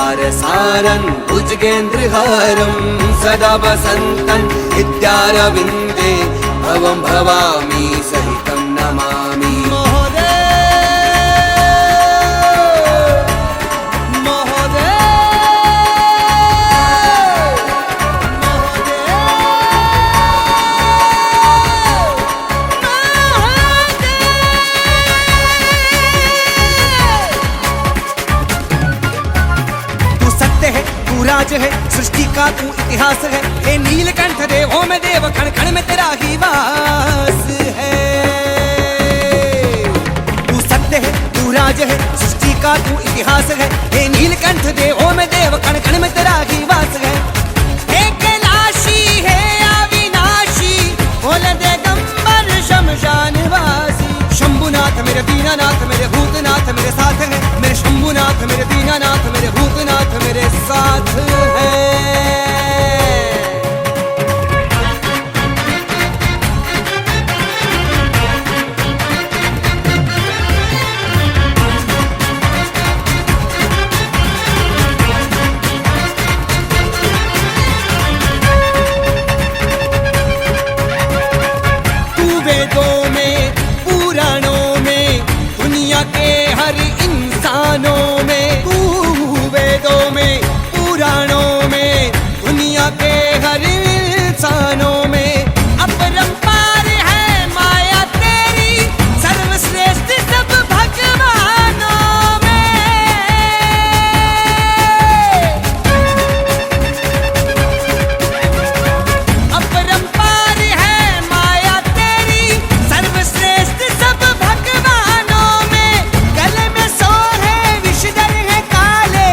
सारसारं भुजगेन्द्रहारं सदा वसन्तं विद्यारविन्दे भवं भवामि सहितं नमामि। राज है सृष्टि का तू इतिहास है, हे नीलकंठ देवों में देव, खण खण में तेरा ही वास है। तू सत्य है, तू राज है, सृष्टि का तू इतिहास है, हे नीलकंठ देवों में देव, खण खण में तेरा ही वास है। हे कैलाशी है अविनाशी, बोले दिगंबर शमशानवासी। शंभुनाथ मेरे दीनानाथ मेरे भूतनाथ मेरे साथ है, मेरे शंभुनाथ मेरे दीनानाथ मेरे भूतनाथ मेरे साथ है। तू वेदों में पुराणों में दुनिया के हर इंसानों में, तू वेदों में पुराणों में दुनिया के हर इंसानों में अपरंपार है माया तेरी, सर्वश्रेष्ठ सब भगवानों में। अपरंपार है माया तेरी, सर्वश्रेष्ठ सब भगवानों में। गले में सोहे विषधर है काले,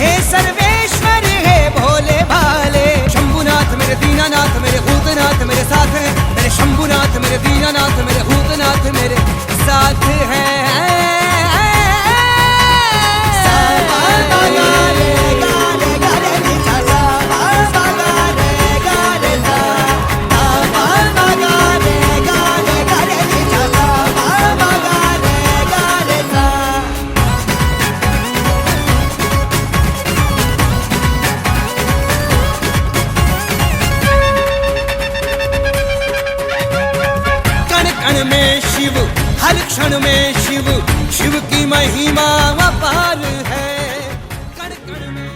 हे सर्वेश्वर है भोले भाले। शंभुनाथ मेरे दीनानाथ मेरे भूतनाथ मेरे साथ है, मेरे शंभुनाथ मेरे दीनानाथ मेरे भूतनाथ मेरे साथ है। कण कण में शिव, हर क्षण में शिव, शिव की महिमा अपार है। कण कण में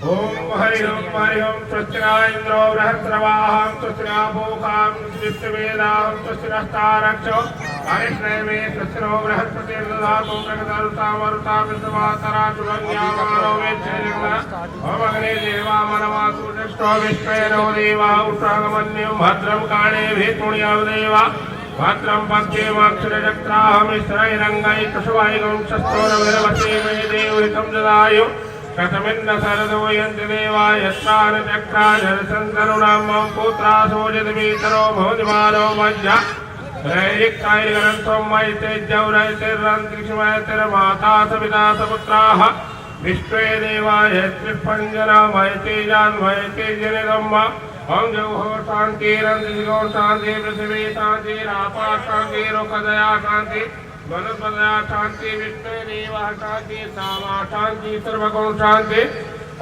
ओम हरि ओम स्वस्तिना इंद्रो बृहस्रवाहं स्वस्तिना पूषां विश्ववेदां स्वस्तिना तारक्षो हरिष्णवे स्वस्तिनो बृहस्पतिर्दधातु प्रगतरुता वरुता विश्वमातरा सुभज्ञामानो वेच्छेजगना ओम अग्ने देवा मनवासु दृष्टो विश्वेनो देवा उषागमन्यो भद्रं काणेभिः पुण्यं देवा भद्रं पद्मेमाक्षरचक्राहमिश्रैरङ्गैः कुशवायुगं शस्तोरविरवसे मे देवहितं ददायु। कथमिन्न सरदो यन्ति देवा यस्तान चक्राजरसन्तरुणां मम पुत्रासोजतमीतरो भवतिमानो मज्जा रैरिक्तायिगणन्त्वं मयितेज्यौरैतिरन्तरिक्षमयतिर्माता सविता सपुत्राः विश्वे देवाय त्रिपञ्जना मयितेजान् मयितेजनिदं वा। ओम जौहो शान्तिरन्तरिक्षो शान्ति पृथिवी शान्तिरापा शान्तिरोकदया शान्ति वनस्पतया शांति विश्वे देवा शांति सामा शांति सर्वगुण शांति।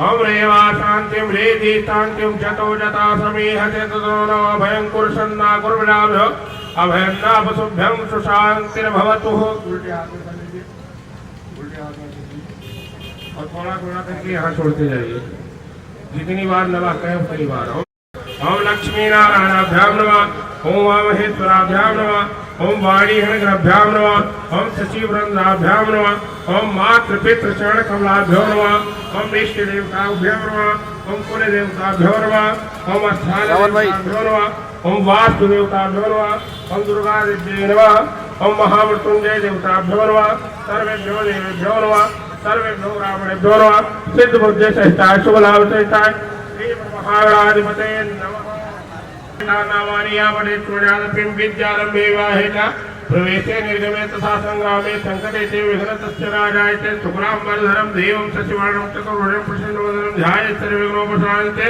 ओम रेवा शांति हृदि शांति जतो जता समीहते तदोनो अभयं कुर्षन्ना कुर्विनाभ्यो अभयं नापसुभ्यं सुशांतिर्भवतु। उल्टे हाथ में कर लीजिए, उल्टे हाथ में और थोड़ा थोड़ा करके यहाँ छोड़ते जाइए। जितनी बार नमः कहें उतनी बार। ओम लक्ष्मी नारायणाभ्याम नमः, ओम महेश्वराभ्याम नमः, ओम वाणीहणग्रभ्यां नमः ओम शशिवृंदाभ्यां नमः ओम मातृपितृचरणकमलाभ्यो नमः ओम इष्ट देवताभ्यो नमः ओम कुल देवताभ्यो नमः ओम स्थानदेवताभ्यो नमः ओम वास्तु देवताभ्यो नमः ओम दुर्गा देव्यै नमः ओम महामृत्युंजय देवताभ्यो नमः सर्वेभ्यो देवेभ्यो नमः सर्वेभ्यो ब्राह्मणेभ्यो नमः सिद्ध बुद्धि सहिताय शुभ लाभ सहिताय श्री महागणाधिपते नमः प्रवेशे निर्गमे तथा संग्रामे संकटे ते विघ्नतस्य राजायते शुक्लां वरधरं देवं शशिवर्णं चतुर्भुजं प्रसन्नवदनं ध्यायेत् सर्वविघ्नोपशान्ते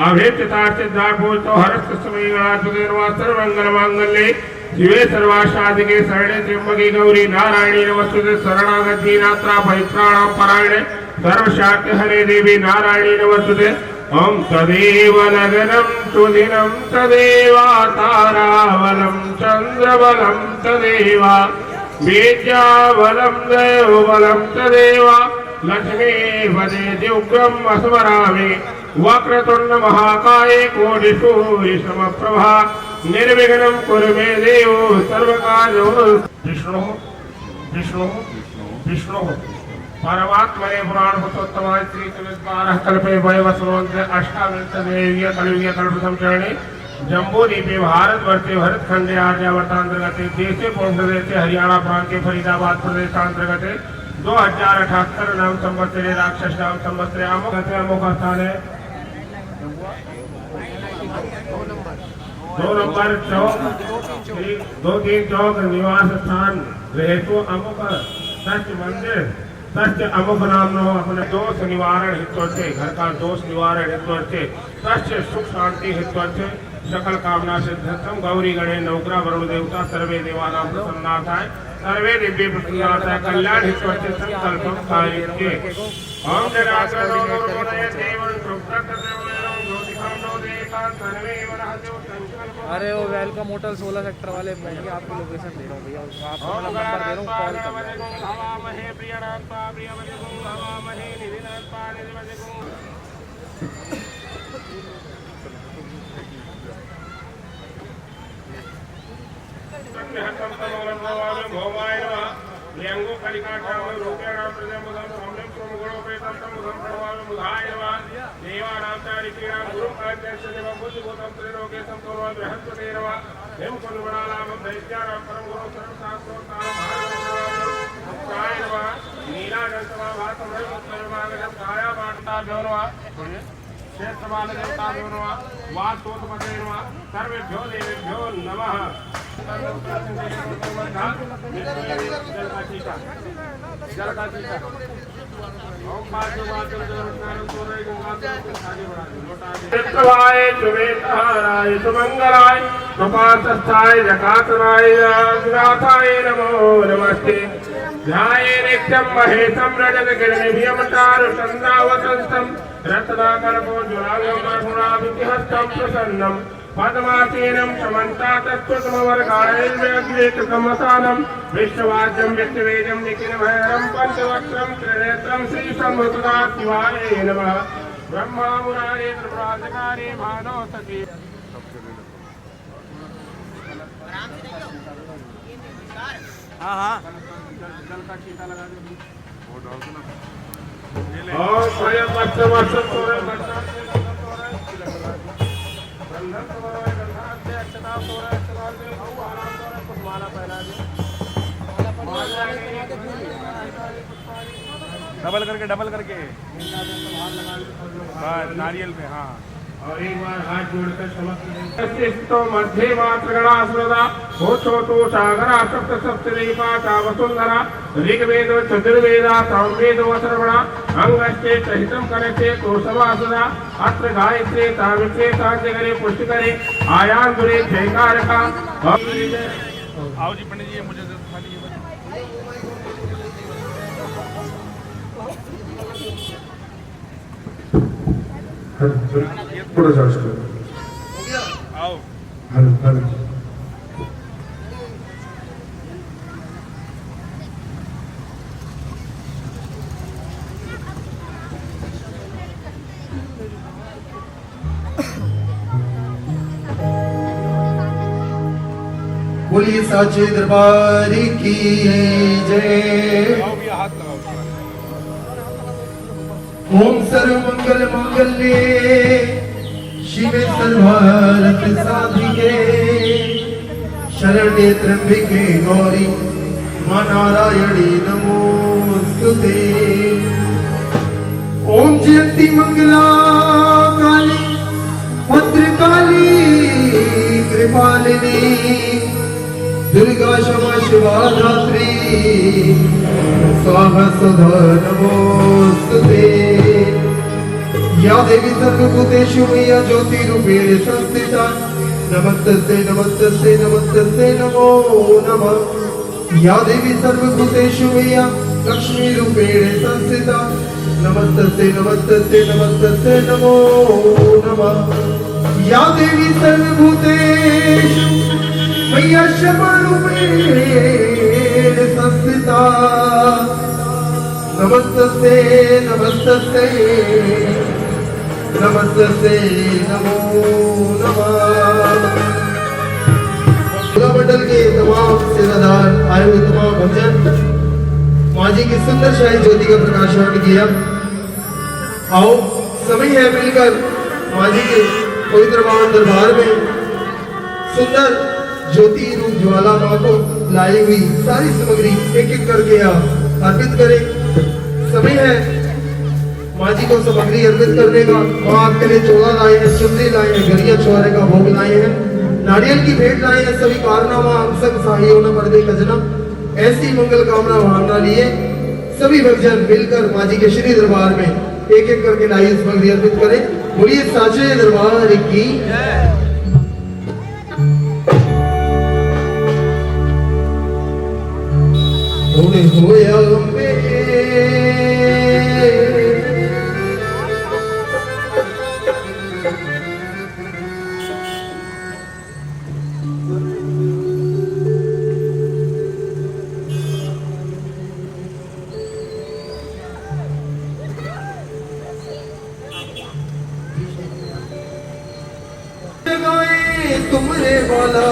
अभीप्सितार्थिदार्भूतो हरस्तस्मैवात्मकेर्वा सर्वमङ्गलमाङ्गल्ये शिवे सर्वाशाधिके शरणे त्र्यम्बके गौरी नारायणी नमस्तुते शरणागति नात्रा परित्राणां परायणे सर्वशाक्यहरे देवी नारायणी नमस्तुते ओम तदेव नगरं सुदिनं तदेव ताराबलं चन्द्रबलं तदेव विद्याबलं देवबलं तदेव लक्ष्मीपदे दिव्यम् अस्मरामि वक्रतुण्ड महाकाये कोटिसूर्यसमप्रभा निर्विघ्नं कुरु मे देव सर्वकार्यो विष्णु विष्णु विष्णु परमात्मने पुराण पुरुषोत्तमाय श्री चतुर्द्वारः कल्पे वयवस्वन्ते अष्टाविंशदेवीय कलियुगे कल्पसंचरणे जम्बूद्वीपे भारतवर्षे भरतखंडे आर्यावर्तांतर्गते देशे पौंडदेशे हरियाणा प्रांते फरीदाबाद प्रदेशांतर्गते 2078 नाम संवत्सरे राक्षस नाम संवत्सरे अमुक स्थाने 2 नंबर चौक 2-3 चौक निवास स्थान रहेतु अमुक सत्य मंदिर सत्य अमुक नाम नो अपने दोष निवारण हितोर्थे घर का दोष निवारण हितोर्थे सत्य सुख शांति हितोर्थे सकल कामना सिद्धम गौरी गणे नौग्रह वरुण देवता सर्वे देवानां प्रसन्नाथाय सर्वे दिव्य प्रसन्नाथाय कल्याण हितोर्थे संकल्पम कारयते ओम निराकरणो गुणय देवं सुप्रतदेवं ज्योतिषं नो देकां सर्वे वनहतो संकल्प। अरे वो वेलकम होटल 16 सेक्टर वाले मैं आपको लोकेशन दे रहा हूँ भैया, आपको नंबर दे रहा हूँ, कॉल कर लिंगो कलिकाक्षाम रूपेणां प्रजमुदं सम्यक् सोमगुणोपेतं तं मुदं प्रभावं मुधाय नमः देवानां चारिकीणां गुरुं आद्यस्य देवं बुद्धिभूतं त्रिलोके संपूर्णं बृहस्पते नमः हिं कुलगुणानां दैत्यानां परं गुरु सर्वशास्त्रोत्तारं भारतनाय नमः नीलाजन्तमाभासं हरिमुत्तरमागतं छायापाठताभ्यो नमः क्षेत्रपालदेवताभ्यो नमः वास्तोत्पते नमः सर्वेभ्यो देवेभ्यो नमः। चित्रवाय सुवेतहाराय सुमंगलाय सुपार्थस्थाय जकातनाय जगन्नाथाय नमो नमस्ते। ध्याये नित्यं महेशं रजतगिरिनिभ्यं चारुचन्द्रावतंसं रत्नाकरपोज्ज्वलाङ्गं रघुनाभिहस्तं प्रसन्नं पद्मासीनं समन्तातत्त्वतमवर्गायैर्व्यग्रेतसमसानं विश्ववाद्यं विश्ववेदं निखिलभैरं पञ्चवक्त्रं त्रिनेत्रं श्रीसम्भुतदा शिवाय नमः। ब्रह्मा मुरारे त्रिपुराधिकारी भानो सती हाँ हाँ जल का टीका लगा दो और स्वयं बच्चा बच्चा तोरे बच्चा डबल करके नारियल पे हाँ। और एक बार हाथ जोड़कर समस्त मध्य मातृगणा सुरदा हो छोटो सागरा सप्त सप्तदीपा चा वसुंधरा ऋग्वेदो चतुर्वेदा सामवेदो अथर्वणा अंगस्ते सहितं करते कोशवासदा अत्र गायत्रे सावित्रे साध्यकरे पुष्टिकरे आयान्दुरे जयकारका। आओ जी पंडित जी मुझे थोड़ा चार्ज करो। आओ हेलो हेलो बोलिए साचे दरबार की जय। ओम सर्व मंगल मांगल्ये शिवे सर्वार्थ साधिके शरण्ये त्र्यंबके गौरी मां नारायणी नमोस्तुते। ओम जयंती मंगला काली भद्रकाली कृपालिनी दुर्गा क्षमा शिवा धात्री स्वाहा सदा नमोस्तुते। या देवी सर्वभूतेषु मय्या ज्योतिरूपेण संस्थिता नमस्तस्यै नमस्तस्यै नमस्तस्यै नमो नमः। या देवी सर्वभूतेषु मय्या लक्ष्मीरूपेण संस्थिता नमस्तस्यै नमस्तस्यै नमस्तस्यै नमो नमः। या देवी सर्वभूतेषु मय्या क्षमारूपेण संस्थिता नमस्तस्यै नमस्तस्यै नमस्तस्यै नमो नमः। मंडल के तमाम सेवादार आए हुए तमाम भक्तजन माँ जी की सुंदर शाही ज्योति का प्रकाशन किया। आओ समय है मिलकर माँ जी के पवित्र दरबार में सुंदर ज्योति रूप ज्वाला माँ को लाई हुई सारी सामग्री एक एक करके अर्पित करें। समय है माँ जी को सामग्री अर्पित करने का। माँ आपके लिए चोला लाए हैं, चुनरी लाए हैं, गरिया चौरे का भोग लाए हैं, नारियल की भेंट लाए हैं। सभी कारनामा हम सब सहाय होना पर्दे कजना ऐसी मंगल कामना भावना लिए सभी भक्तजन मिलकर माँ जी के श्री दरबार में एक एक करके लाई सामग्री अर्पित करें। बोलिए साचे दरबार की होया अम्बे तुमरे वाला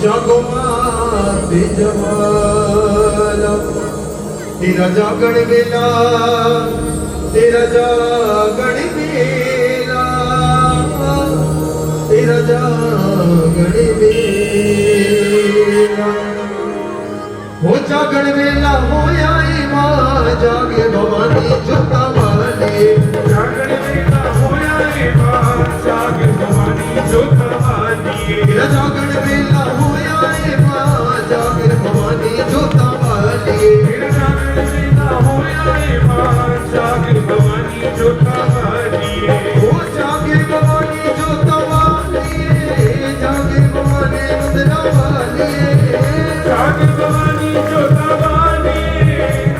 जागो माते जमाला तेरा जागण वेला तेरा जागण वेला तेरा जागण वेला हो जागण वेला होया मां जागे भवानी जुटा वाले जागण वेला होया मां जागे भवानी जुटा वाले जागण वेला होया मां जागे भवानी जुटा वाले जागण वेला होया मां जागे भवानी जुटा वाले हो जागे भवानी जुटा वाले जागे भवानी मुद्रा वाले जागे भवानी जुटा वाले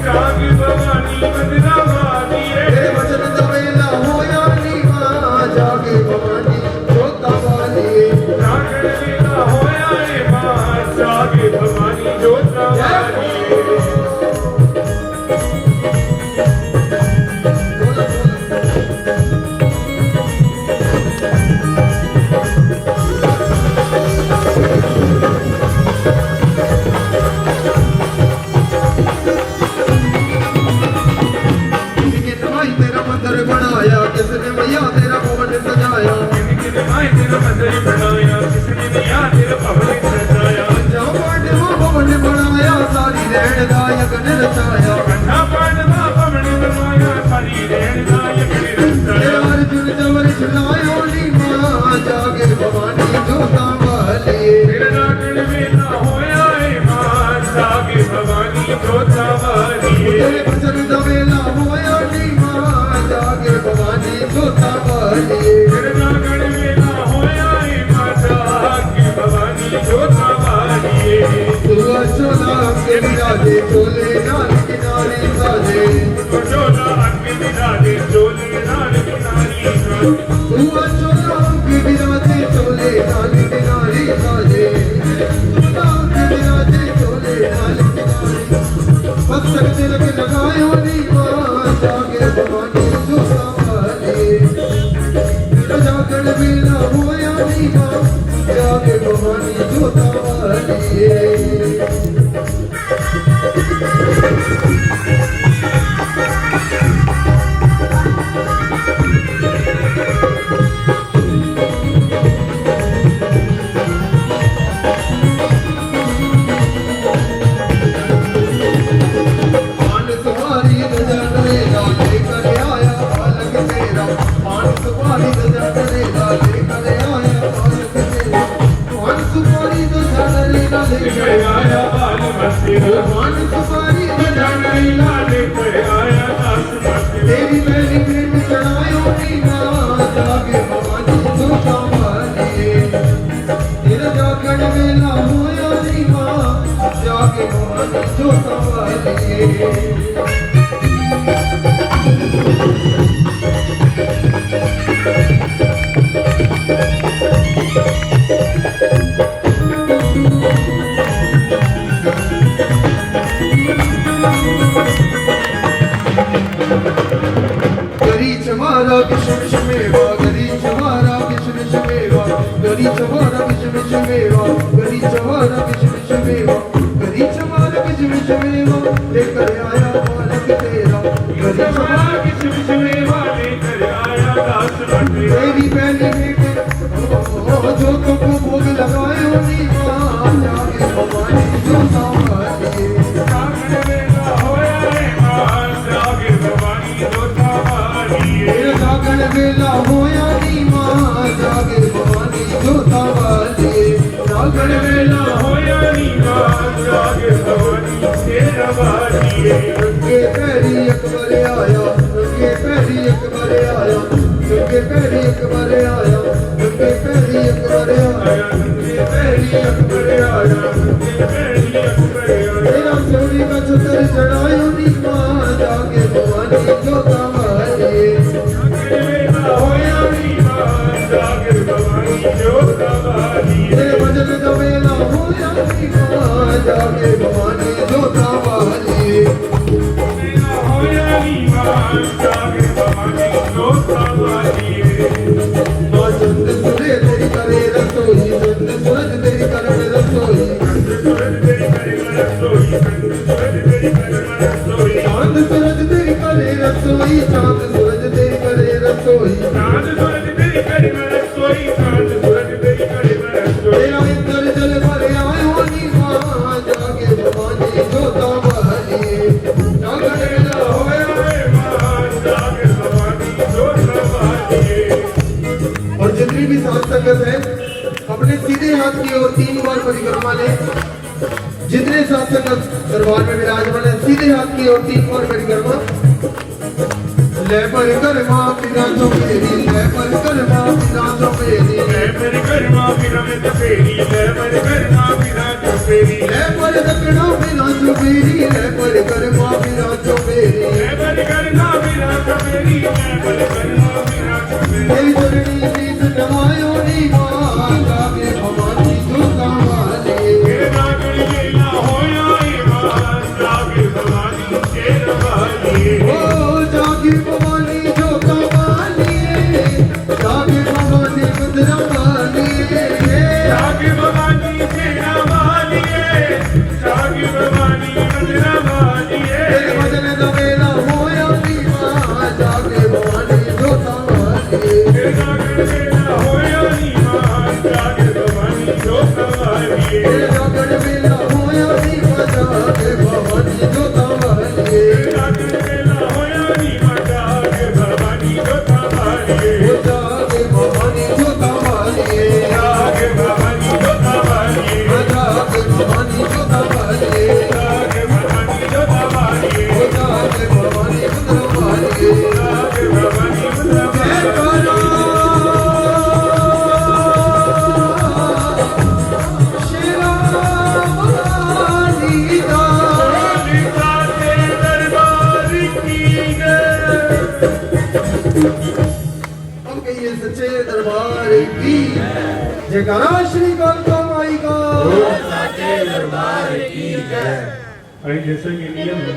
जागे भवानी मुद्रा वाले वचन दवेला होया नी मां जागे भवानी जुटा वाले जागण वेला होया मां जागे भवानी जुटा वाले। तेरा मंदिर बनाया किसने मैया तेरा भवन सजाया तेरा मंदिर बनाया किसने मैया तेरा भवन सजाया जाओ पांडवा भवन बनाया सारी रहन दायक ने रचाया कंधा पांडवा भवन बनाया सारी रहन दायक ने रचाया अर्जुन जवर चलायो नी मां जागे भवानी जोता वाले तेरा जागण वेला होया मां जागे भवानी जोता वाले तेरे भजन दवेला होया नी जागे भवानी जोता वाले तेरे जागण वेला होया मां जागे भवानी जोता वाले तू चोला के विराजे चोले नाल किनारे साजे तू चोला के विराजे चोले नाल किनारे साजे तू चोला के विराजे चोले नाल किनारे साजे तू के विराजे चोले नाल किनारे बस सकते लगे लगायो नी मां जागे भवानी जोता जागण वेला होया नी मां जागे भवानी जोता चमारा किशमिश मेवा गरी चमारा किशमिश मेवा गरी चमारा किशमिश मेवा गरी चमारा किशमिश मेवा गरी चमारा किशमिश मेवा लेकर आया मालिक तेरा गरी चमारा किशमिश मेवा लेकर आया दास बटे तेरी पहली बेटे जो तुमको भोग लगाए होनी मां जागे भवानी जो सामने जागरण वेला होया रे मां जागे भवानी जो तावालिए जागरण वेला होया नी मां जागे भवानी जोता वाली जागरण वेला होया नी मां जागे भवानी तेरा वालिए के पैरी अकबर आया के पैरी अकबर आया के पैरी अकबर आया के पैरी अकबर आया के पैरी अकबर आया तेरा चोरी का छतर चढ़ायो नी मां जागे भवानी जोता वाली होया नी मां जागे भवानी जो तावालिए तेरे भजन का वेला होया नी मां जागे भवानी जोता वाली होया नी मां जागे भवानी जो तावालिए चंद सुरे तेरी करे रसोई चंद सूरज तेरी करे रसोई चांद सूरज तेरी करे रसोई चांद सूरज तेरी करे रसोई तेरा इंद्र जल भरे आयो नी मां जागे भवानी जोता वाली जागरण वेला होया और जितनी भी साथ संगत है अपने सीधे हाथ की ओर 3 बार परिक्रमा ले जितने साथ संगत दरबार में विराजमान है सीधे हाथ की ओर 3 बार परिक्रमा ले परिक्रमा पिता जो मेरी ले परिक्रमा पिता जो मेरी ले परिक्रमा बिना में तपेरी ले परिक्रमा बिना तपेरी ले परिक्रमा पिता जो मेरी ले परिक्रमा पिता जो मेरी ले परिक्रमा बिना तपेरी ले परिक्रमा बिना तपेरी तेरी चरणी शीश नवायो नी मां जागे भवानी जोता वाली तेरे जागरण वेला होया रे मां जागे भवानी तेरा वालिए ओ जागे भवानी जोता वाली जागे भवानी मुद्रा वाली जागे भवानी तेरा वालिए जागे भवानी तेरा वालिए तेरे भजन का वेला होया नी मां जागे भवानी जोता वाली तेरे जागरण वेला होया नी मां जागे भवानी जो तावालिए तेरे जागरण वेला होया नी मां जागे भवानी जोता वाली जागरण वेला होया नी मां जागे भवानी जो तावालिए जागे भवानी जोता वाली जागे भवानी जो तावालिए जागे भवानी जोता वाली जागे भवानी जो तावालिए जागे भवानी मुद्रा वाली जागे भवानी मुद्रा सच्चे दरबार की जयकारा श्री कालका माई का अरे जैसा कि नियम है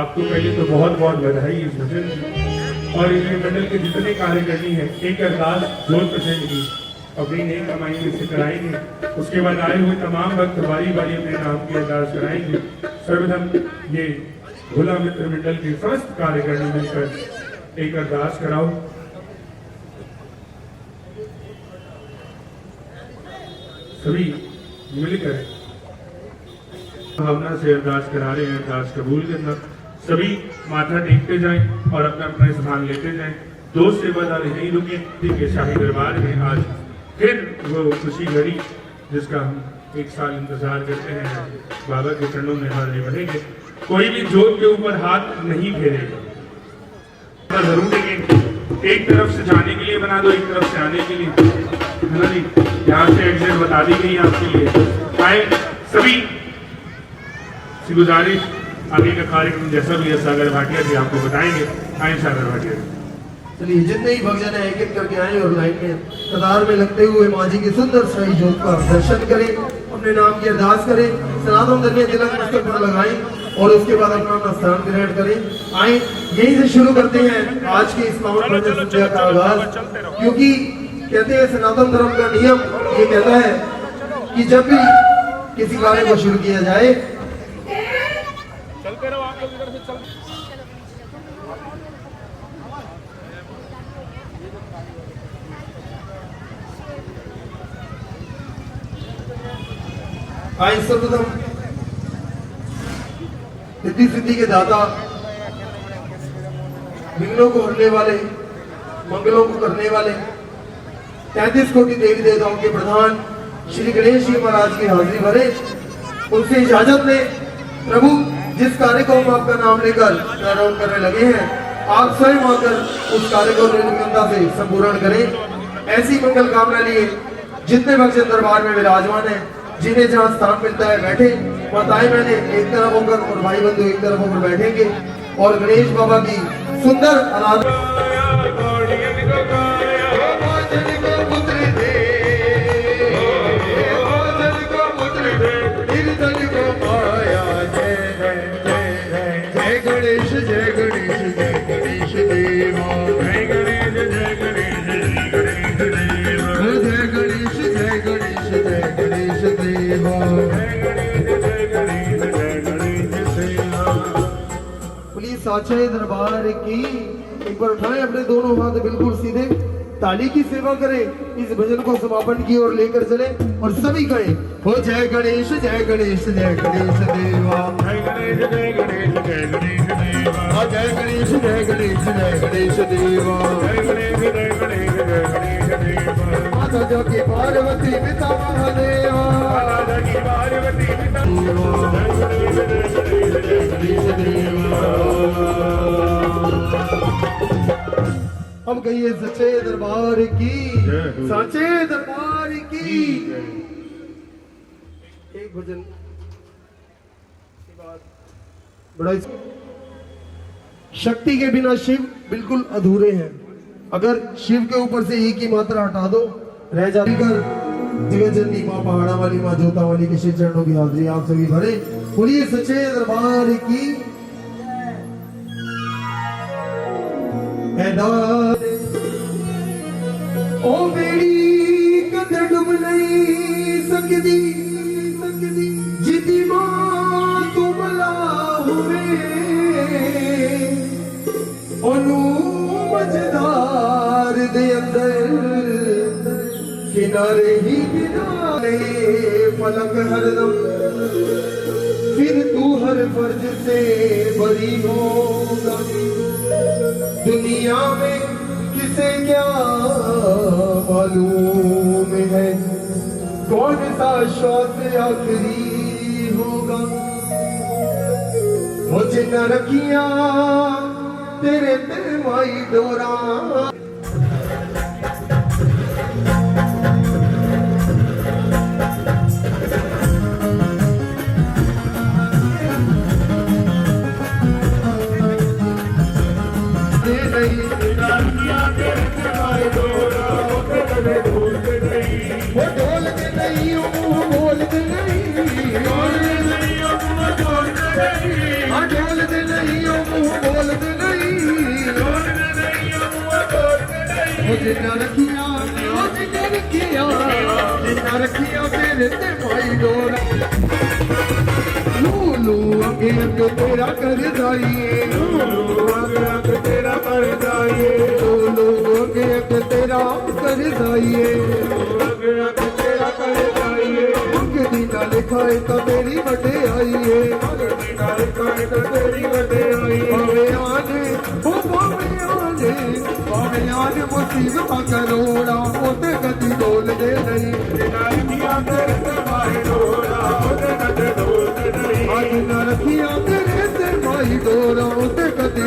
आपको पहले तो बहुत बहुत बधाई इस भजन की और इस मंडल के जितने कार्यकर्णी हैं एक अरदास 2% की अपनी नई कमाई में से कराएंगे उसके बाद आए हुए तमाम भक्त बारी बारी अपने नाम की अरदास कराएंगे सर्वप्रथम ये भोला मित्र मंडल के समस्त कार्यकर्णी मिलकर एक अरदास कराओ सभी मिलकर भावना से अरदास करा रहे हैं अरदास कबूल करना सभी माथा टेकते जाएं और अपना अपना स्थान लेते जाएं दोस्त सेवादार नहीं रुके ठीक है शाही दरबार में आज फिर वो खुशी घड़ी जिसका हम 1 साल इंतजार करते हैं बाबा के चरणों में हाजिर बढ़ेंगे कोई भी जोत के ऊपर हाथ नहीं फेरेगा जरूर देंगे एक तरफ से जाने के लिए बना दो एक तरफ से आने के लिए है ना जी यहाँ से एग्जिट बता दी गई आपके लिए आए सभी से गुजारिश आगे का कार्यक्रम जैसा भी है सागर भाटिया जी आपको बताएंगे आए सागर भाटिया जी चलिए जितने ही भक्तजन हैं एक-एक करके आए और लाइन में कतार में लगते हुए माँ जी की सुंदर शाही जोत का दर्शन करें अपने नाम की अरदास करें सनातन धन्य तिलक मस्तक पर लगाएं और उसके बाद अपना स्थान ग्रहण करें। आए यहीं से शुरू करते हैं आज के इस पावन भजन संध्या का आगाज, क्योंकि कहते हैं सनातन धर्म का नियम ये कहता है कि जब भी किसी कार्य को शुरू किया जाए चलते रहो आप लोग इधर से चल। आए सर्वप्रथम रिद्धि सिद्धि के दाता, विघ्नों को हरने वाले, मंगलों को करने वाले, 33 कोटि देवी देवताओं के प्रधान श्री गणेश जी महाराज की हाजिरी भरे। उनसे इजाजत ले प्रभु, जिस कार्य को हम आपका नाम लेकर प्रारंभ करने लगे हैं, आप स्वयं आकर उस कार्य को निर्विघ्नता से संपूर्ण करें। ऐसी मंगल कामना लिए जितने भक्त दरबार में विराजमान है, जिन्हें जहाँ स्थान मिलता है बैठे, माताएं बहने एक तरफ होकर और भाई बंधु एक तरफ होकर बैठेंगे और गणेश बाबा की सुंदर आराधना साचे दरबार की। एक बार उठाएं अपने दोनों हाथ बिल्कुल सीधे, ताली की सेवा करें, इस भजन को समापन की ओर लेकर चले और सभी कहें हो जय गणेश जय गणेश जय गणेश देवा, जय गणेश जय गणेश जय गणेश देवा, जय गणेश जय गणेश जय गणेश देवा, जय गणेश जय गणेश जय गणेश देवा। माता जाके पार्वती पिता महादेवा, माता की पार्वती पिता जय गणेश जय गणेश जय गणेश हम कहिए सच्चे दरबार की, सच्चे दरबार की। एक भजन के बाद बड़ा शक्ति के बिना शिव बिल्कुल अधूरे हैं। अगर शिव के ऊपर से एक ही मात्रा हटा दो रह जाती कर जगत जननी माँ पहाड़ा वाली माँ जोता वाली के श्री चरणों की हाजिरी आप सभी भरे। बोलिए सच्चे दरबार की। ओ मेरी कदर डुब नहीं सकती जिदी मां तुम लाहुए ओनू मझदार दे अंदर किनारे ही किनारे पलक हरदम फिर तू हर फर्ज से बरी होगा। दुनिया में किसे क्या मालूम है कौन सा श्वास आखिरी होगा। वो जिन्ना रखिया तेरे पे माई डोरा। वो ढोल के नहीं मुंह बोलते नहीं, हाँ ढोल के नहीं मुंह बोलते नहीं। वो जिन्ना रखिया तेरे ते भाई डोरा। लूलू अगे अगे तेरा कर जाइए, लूलू अगे अगे तेरा कर जाइए, लूलू अगे अगे तेरा कर जाइए, अगे अगे तेरा कर जाइए। मंगनी ना लिखाए तो तेरी बटे आइए, मंगनी ना लिखाए तो तेरी बटे आइए। भावे आने हो भावे आने मुसीबत करोड़ा ओते गति डोल दे नहीं। रखिया तेरे ते माई डोरा ओते गति डोल दे नहीं। आज न रखिया तेरे ते माई डोरा ओते गति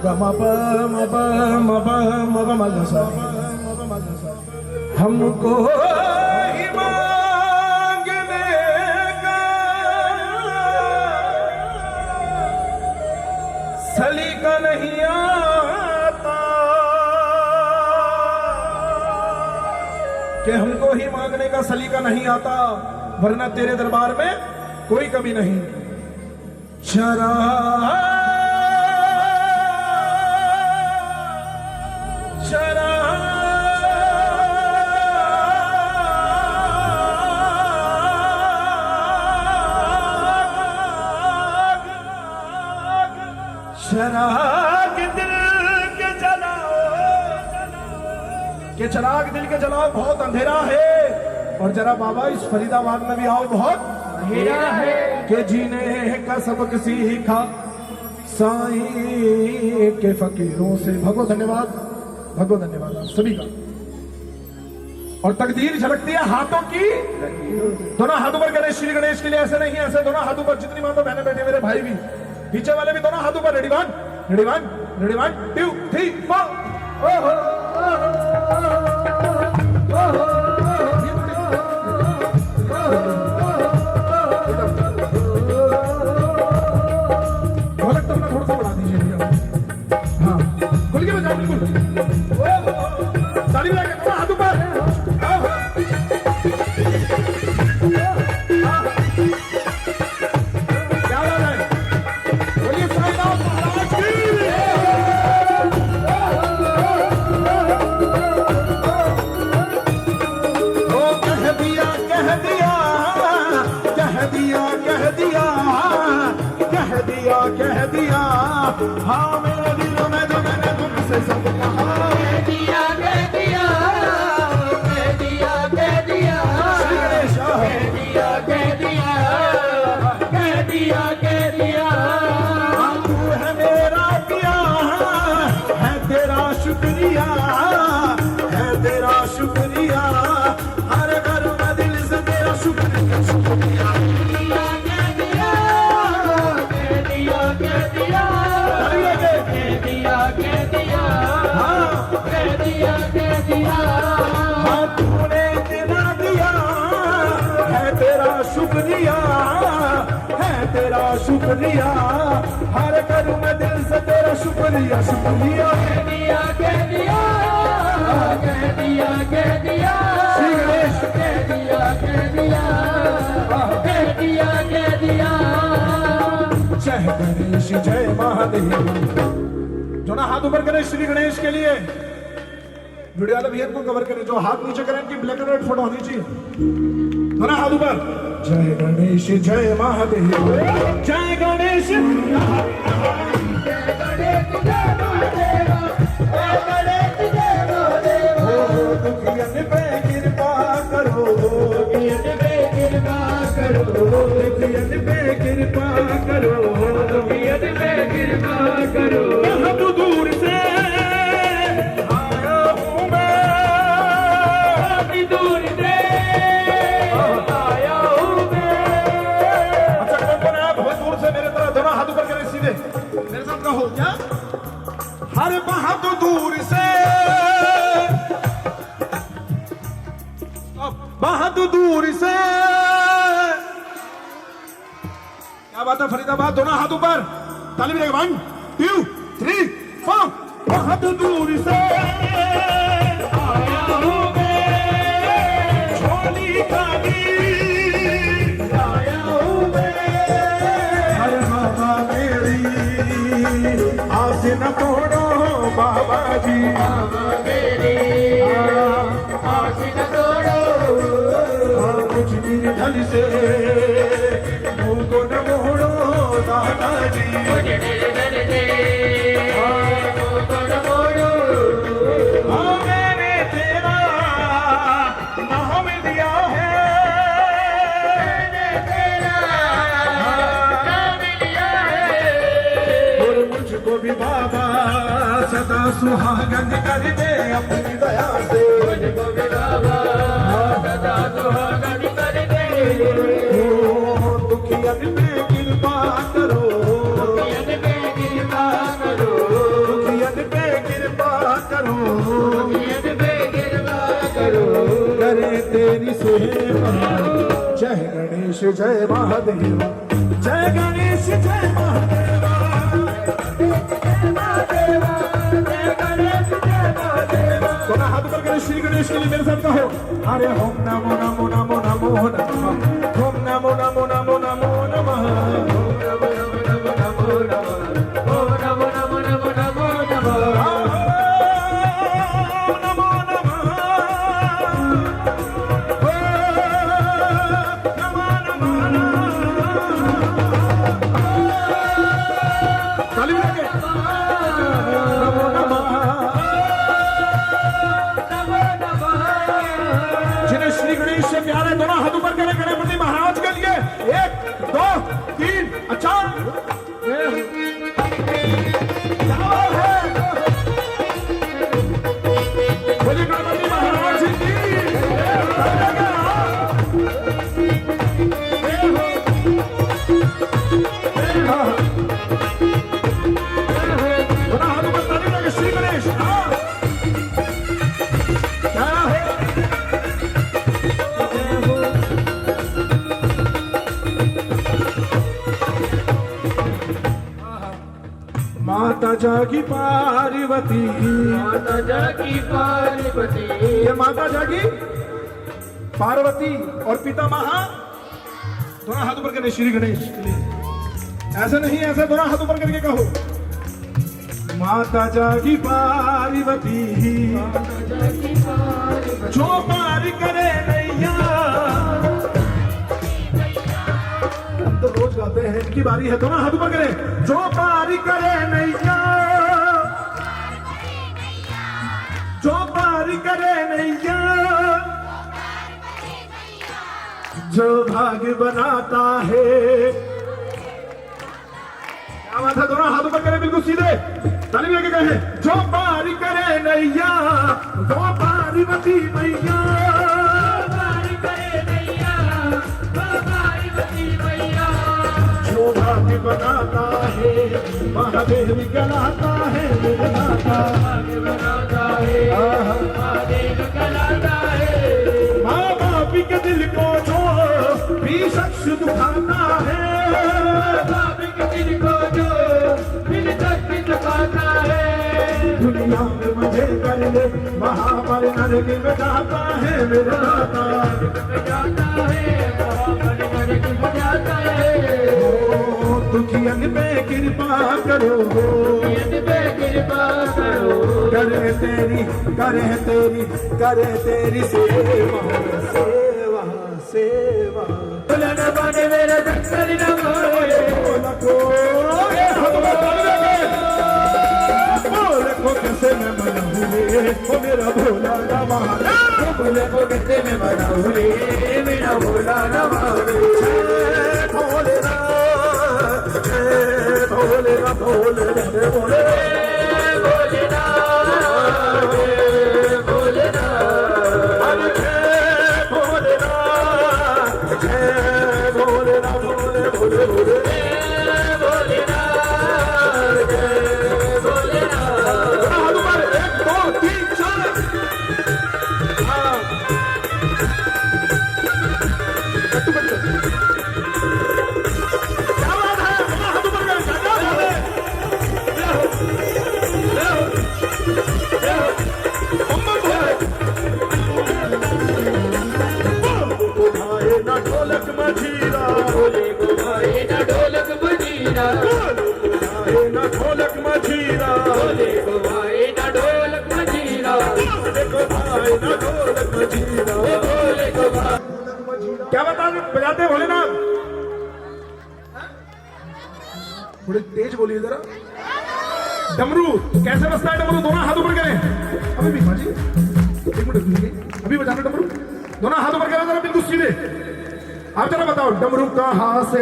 हमको ही मांगने का सलीका नहीं आता कि हमको ही मांगने का सलीका नहीं आता, वरना तेरे दरबार में कोई कमी नहीं। चराग दिल के जलाओ, के चराग दिल के जलाओ, बहुत अंधेरा है। और जरा बाबा इस फरीदाबाद में भी आओ, बहुत अंधेरा है। के जीने का सबक सीखा साईं के फकीरों से। भगो धन्यवाद, भगो धन्यवाद आप सभी का। और तकदीर झलकती है हाथों की, दोनों हाथों पर गणेश, श्री गणेश के लिए ऐसे नहीं, ऐसे दोनों हाथों पर। जितनी माता बहने बैठे, मेरे भाई भी, पीछे वाले भी दोनों हाथों पर। Ready one, ready one, ready one, 2 3 4। ढोलक तो अपना थोड़ा सा बढ़ा दीजिए भैया। हाँ, खुल के बजाओ बिल्कुल। ताली बजा के दोनों हाथों पर। क्या बात है, बोलिए साईनाथ महाराज की। ओ कह दिया, कह दिया, कह दिया, कह दिया, कह दिया, कह दिया, हाँ मेरे दिल में जो मैंने तुमसे सब कहा। कह दिया, कह दिया, कह दिया, कह दिया, श्री गणेश, कह दिया, कह दिया, कह दिया, कह दिया। हाँ तू है मेरा पिया, है तेरा शुक्रिया, है तेरा शुक्रिया, हर घर में दिल से तेरा शुक्रिया, शुक्रिया। कह दिया, कह दिया, कह दिया, ताली लगे। कह दिया, कह दिया, हाँ कह दिया, कह दिया। हाँ तूने इतना दिया, है तेरा शुक्रिया, है तेरा शुक्रिया, हर घर में दिल से तेरा शुक्रिया, शुक्रिया। कह दिया, कह दिया, कह दिया, कह दिया, श्री गणेश, कह दिया, कह दिया, कह दिया, कह दिया। जय गणेश जय महादेव। जो ना हाथ ऊपर करें श्री गणेश के लिए, वीडियो वाले भैया को कवर करें। जो हाथ नीचे करें इनकी ब्लैक एंड व्हाइट फोटो होनी चाहिए। तो ना हाथ ऊपर। जय गणेश जय महादेव, जय गणेश। दुखियन पे कृपा करो, दुखियन पे कृपा करो, दुखियन पे कृपा करो, दुखियन पे कृपा करो। बहुत दूर से आया हूँ मैं, बहुत दूर से आया हूँ मैं। अच्छा कौन है बहुत दूर से मेरे तरफ? दोनों हाथ ऊपर करें सीधे, मेरे साथ कहो क्या? हर बहुत दूर से, बहुत दूर से। क्या बात है फरीदाबाद, दोनों हाथ ऊपर, ताली बजाएं। 1 2 3 4। बहुत दूर से आया हूँ मैं, झोली खाली आया हूँ मैं। हर बाबा मेरी आस न तोड़ो बाबा जी, बाबा मेरी आस न तोड़ो, कुछ निर्धन से मुंह को न मोड़ो दादाजी। मुझे निर्धन से मुंह को न मोड़ो। हाँ मैंने तेरा नाम लिया है, मैंने तेरा नाम लिया है। और मुझको भी बाबा सदा सुहागन कर दे अपनी दया से। मुझको भी बाबा सदा सुहागन कर दे। ओ दुखियन पे कृपा करो, दुखियन पे कृपा करो, जय महादेव, जय गणेश जय महादेव, दोनों हाथ ऊपर करें श्री गणेश के लिए मेरे साथ कहो, अरे ओम नमो नमो नमो नमो नमः, ओम नमो नमो नमो नमो नमः, ओम नमो नमो नमो नमो नमः, ओम नमो नमो नमो नमो नमः, जिन्हें श्री गणेश से प्यार है दोनों हाथ ऊपर करें गणपति महाराज के लिए, 1 2 3 अच्छा बोलिए गणपति महाराज की दोनों हाथ ऊपर ताली लगे श्री गणेश क्या है माता जागी पार्वती, माता जागी पार्वती, ये माता जागी पार्वती और पिता महा, दोनों हाथ ऊपर करके श्री गणेश के लिए, ऐसा नहीं ऐसा दोनों हाथ ऊपर करके कहो, माता जागी पार्वती, जो पार करे नैया, हम तो रोज गाते हैं, इनकी बारी है, दोनों हाथ ऊपर करें, जो पार करे नैया, जो पार करे नैया, जो भाग्य बनाता है, क्या बात है, दोनों हाथ ऊपर करें बिल्कुल सीधे, ताली लेके कहे, जो पार करे नैया, जो पार्वती मैया, जो भाग्य बनाता है, महादेव कहलाता है, मेरा नाता भाग्य बनाता है, महादेव कहलाता है, माँ बाप के दिल को जो भी शख्स दुखाता है, बाप के दिल को जो दिल तक दुखाता है, दुनिया में मुझे कर ले, महामारी नरक में जाता है, मेरा नाता जाता है, महामारी नरक में जाता है, दुखियन पे कृपा करो, दुखियन पे कृपा करो, करे तेरी सेवा, सेवा सेवा, बुलन बने मेरे दक्षिण नमोरे, बोले कैसे मैं मनाऊं रे, ओ मेरा भोला नवारे, बोले को कैसे मैं मनाऊं रे, मेरा भोला नवारे, भोलेनाथ भोलेनाथ भोलेनाथ भोलेनाथ भोलेनाथ भोलेनाथ भोले भोले भोले ढोलक मजीरा, भोले को भाई ना ढोलक मजीरा, ना ढोलक मजीरा, भोले को भाई ना ढोलक मजीरा, भोले को भाई ना ढोलक मजीरा, भोले को भाई। क्या बजाते भोलेनाथ? थोड़ी तेज बोलिए जरा। डमरू कैसे बजता है? डमरू दोनों हाथ ऊपर करें। अभी भी माँ जी 1 मिनट अभी बजाना डमरू, दोनों हाथ ऊपर करें जरा बिल्कुल सीधे। आप जरा बताओ डमरू कहाँ से,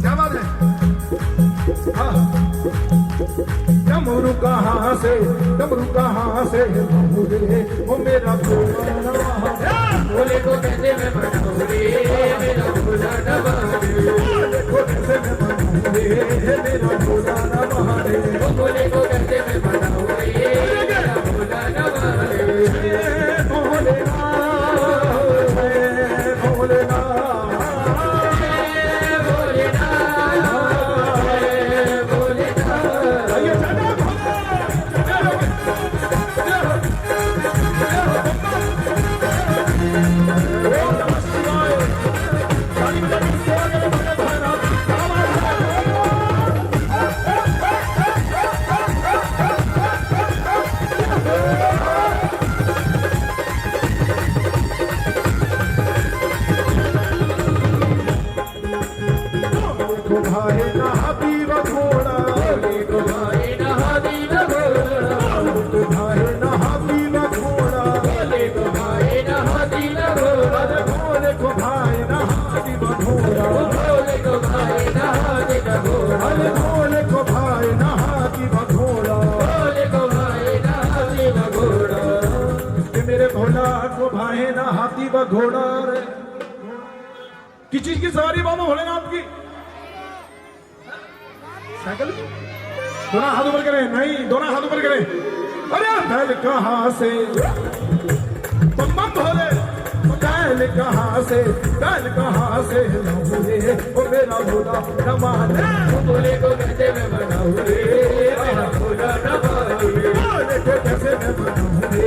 क्या बात है? हाँ डमरू कहाँ से, डमरू कहाँ से वो मेरा भोले को कहते मैं बनाऊं रे, मेरा भोला नवारे, भोले को कहते मैं बनाऊं रे, मेरा भोला नवारे, भोले को कहते मैं बनाऊं रे, मेरा भोला नवारे, भोले का घोड़ा रे। किस चीज की सवारी बाबा भोलेनाथ की? साइकिल। दोनों हाथ ऊपर करें, नहीं दोनों हाथ ऊपर करें। अरे बैल कहाँ से बम बम भोले, बैल कहाँ से, बैल कहाँ से लाऊं रे ओ मेरा भोला न माने, भोले को कैसे मैं मनाऊं रे मेरा भोला न माने, भोले को कैसे मैं मनाऊं रे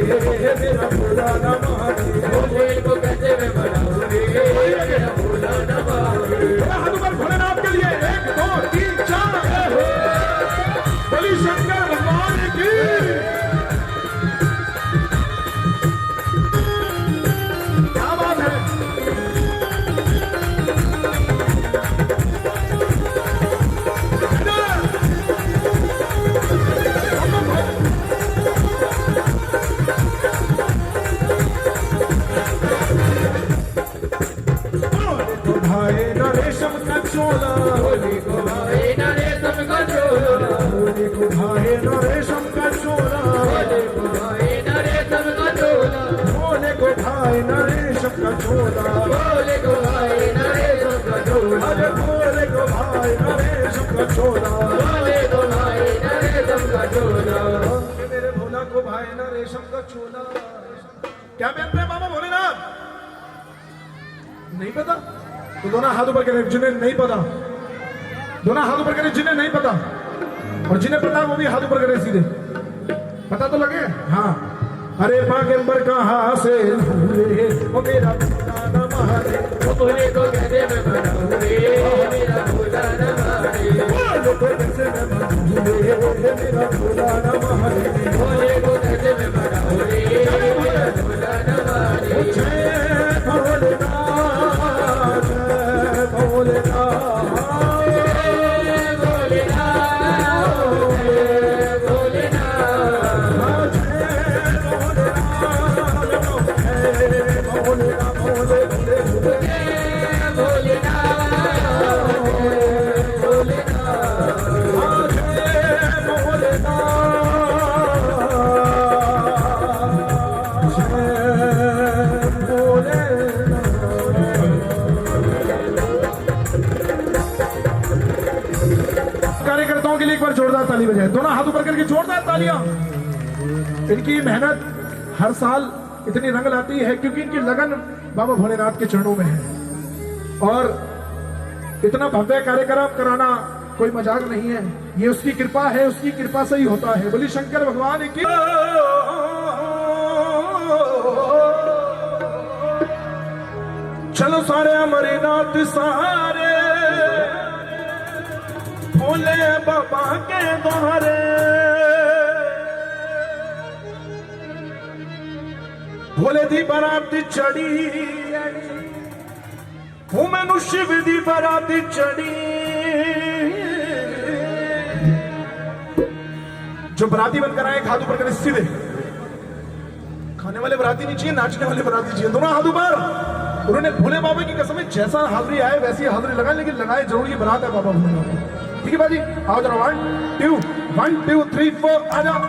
मेरा भोला न माने, भोले को कैसे मैं मनाऊं रे मेरा भोला न माने। हाथ ऊपर भोलेनाथ के लिए 1 2 3 4 बोली शंकर भगवान की। क्या बात है। भाई नरेशम का चोला, होली को भाई नरेशम का चोला, होली को भाई नरेशम का चोला, होली को भाई नरेशम का चोला, होली को भाई नरेशम का चोला, होली को भाई नरेशम का चोला, अरे होली को भाई नरेशम का चोला, होली को भाई नरेशम का चोला, मेरे भोला को भाई नरेशम का चोला। क्या कहते हैं बाबा भोलेनाथ? नहीं पता तो दोनों हाथ ऊपर करें जिन्हें नहीं पता, दोनों हाथ ऊपर करें जिन्हें नहीं पता, और जिन्हें पता वो भी हाथ ऊपर करें सीधे। पता तो लगे? हाँ। अरे बागेंबर कहाँ से रे ओ मेरा भोला न माने, भोले को कैसे मैं मनाऊं रे मेरा भोला न माने, भोले को कैसे मैं मनाऊं रे मेरा भोला न माने, भोले को कैसे मैं मनाऊं रे मेरा भोला न माने। जय भोलेनाथ, जय भोलेनाथ, जय भोलेनाथ, कार्यकर्ताओं के लिए एक बार जोरदार ताली बजाए, दोनों हाथ ऊपर करके जोरदार तालियां। इनकी मेहनत हर साल इतनी रंग लाती है क्योंकि इनकी लगन बाबा भोलेनाथ के चरणों में है, और इतना भव्य कार्यक्रम कराना कोई मजाक नहीं है, ये उसकी कृपा है, उसकी कृपा से ही होता है। बोली शंकर भगवान की। चलो सारे अमरनाथ सहारे, भोले बाबा के द्वारे, भोले दी बारात चढ़ी, हूं मैनू शिव दी बारात चढ़ी। जो बराती बनकर आए हाथ ऊपर करें सीधे। खाने वाले बराती नहीं चाहिए, नाचने वाले बराती चाहिए। दोनों हाथ ऊपर। उन्होंने भोले बाबा की कसम जैसा हाजिरी आए वैसी हाजिरी लगाए, लेकिन लगाए जरूर ये बरात है बाबा भोलेनाथ। ठीक है बाजी, आओ जरा 1 2 3 4 आ जाओ।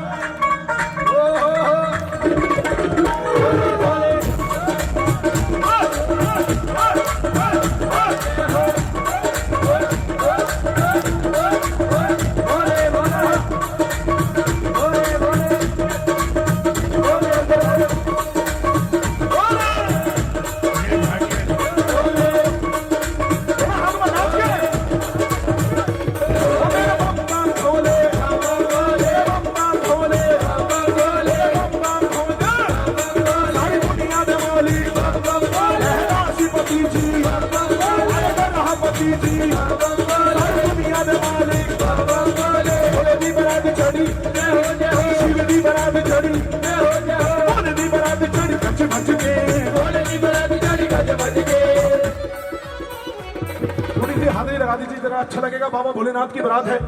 हाजिरी लगा दीजिए जरा, अच्छा लगेगा। बाबा भोलेनाथ की बारात है,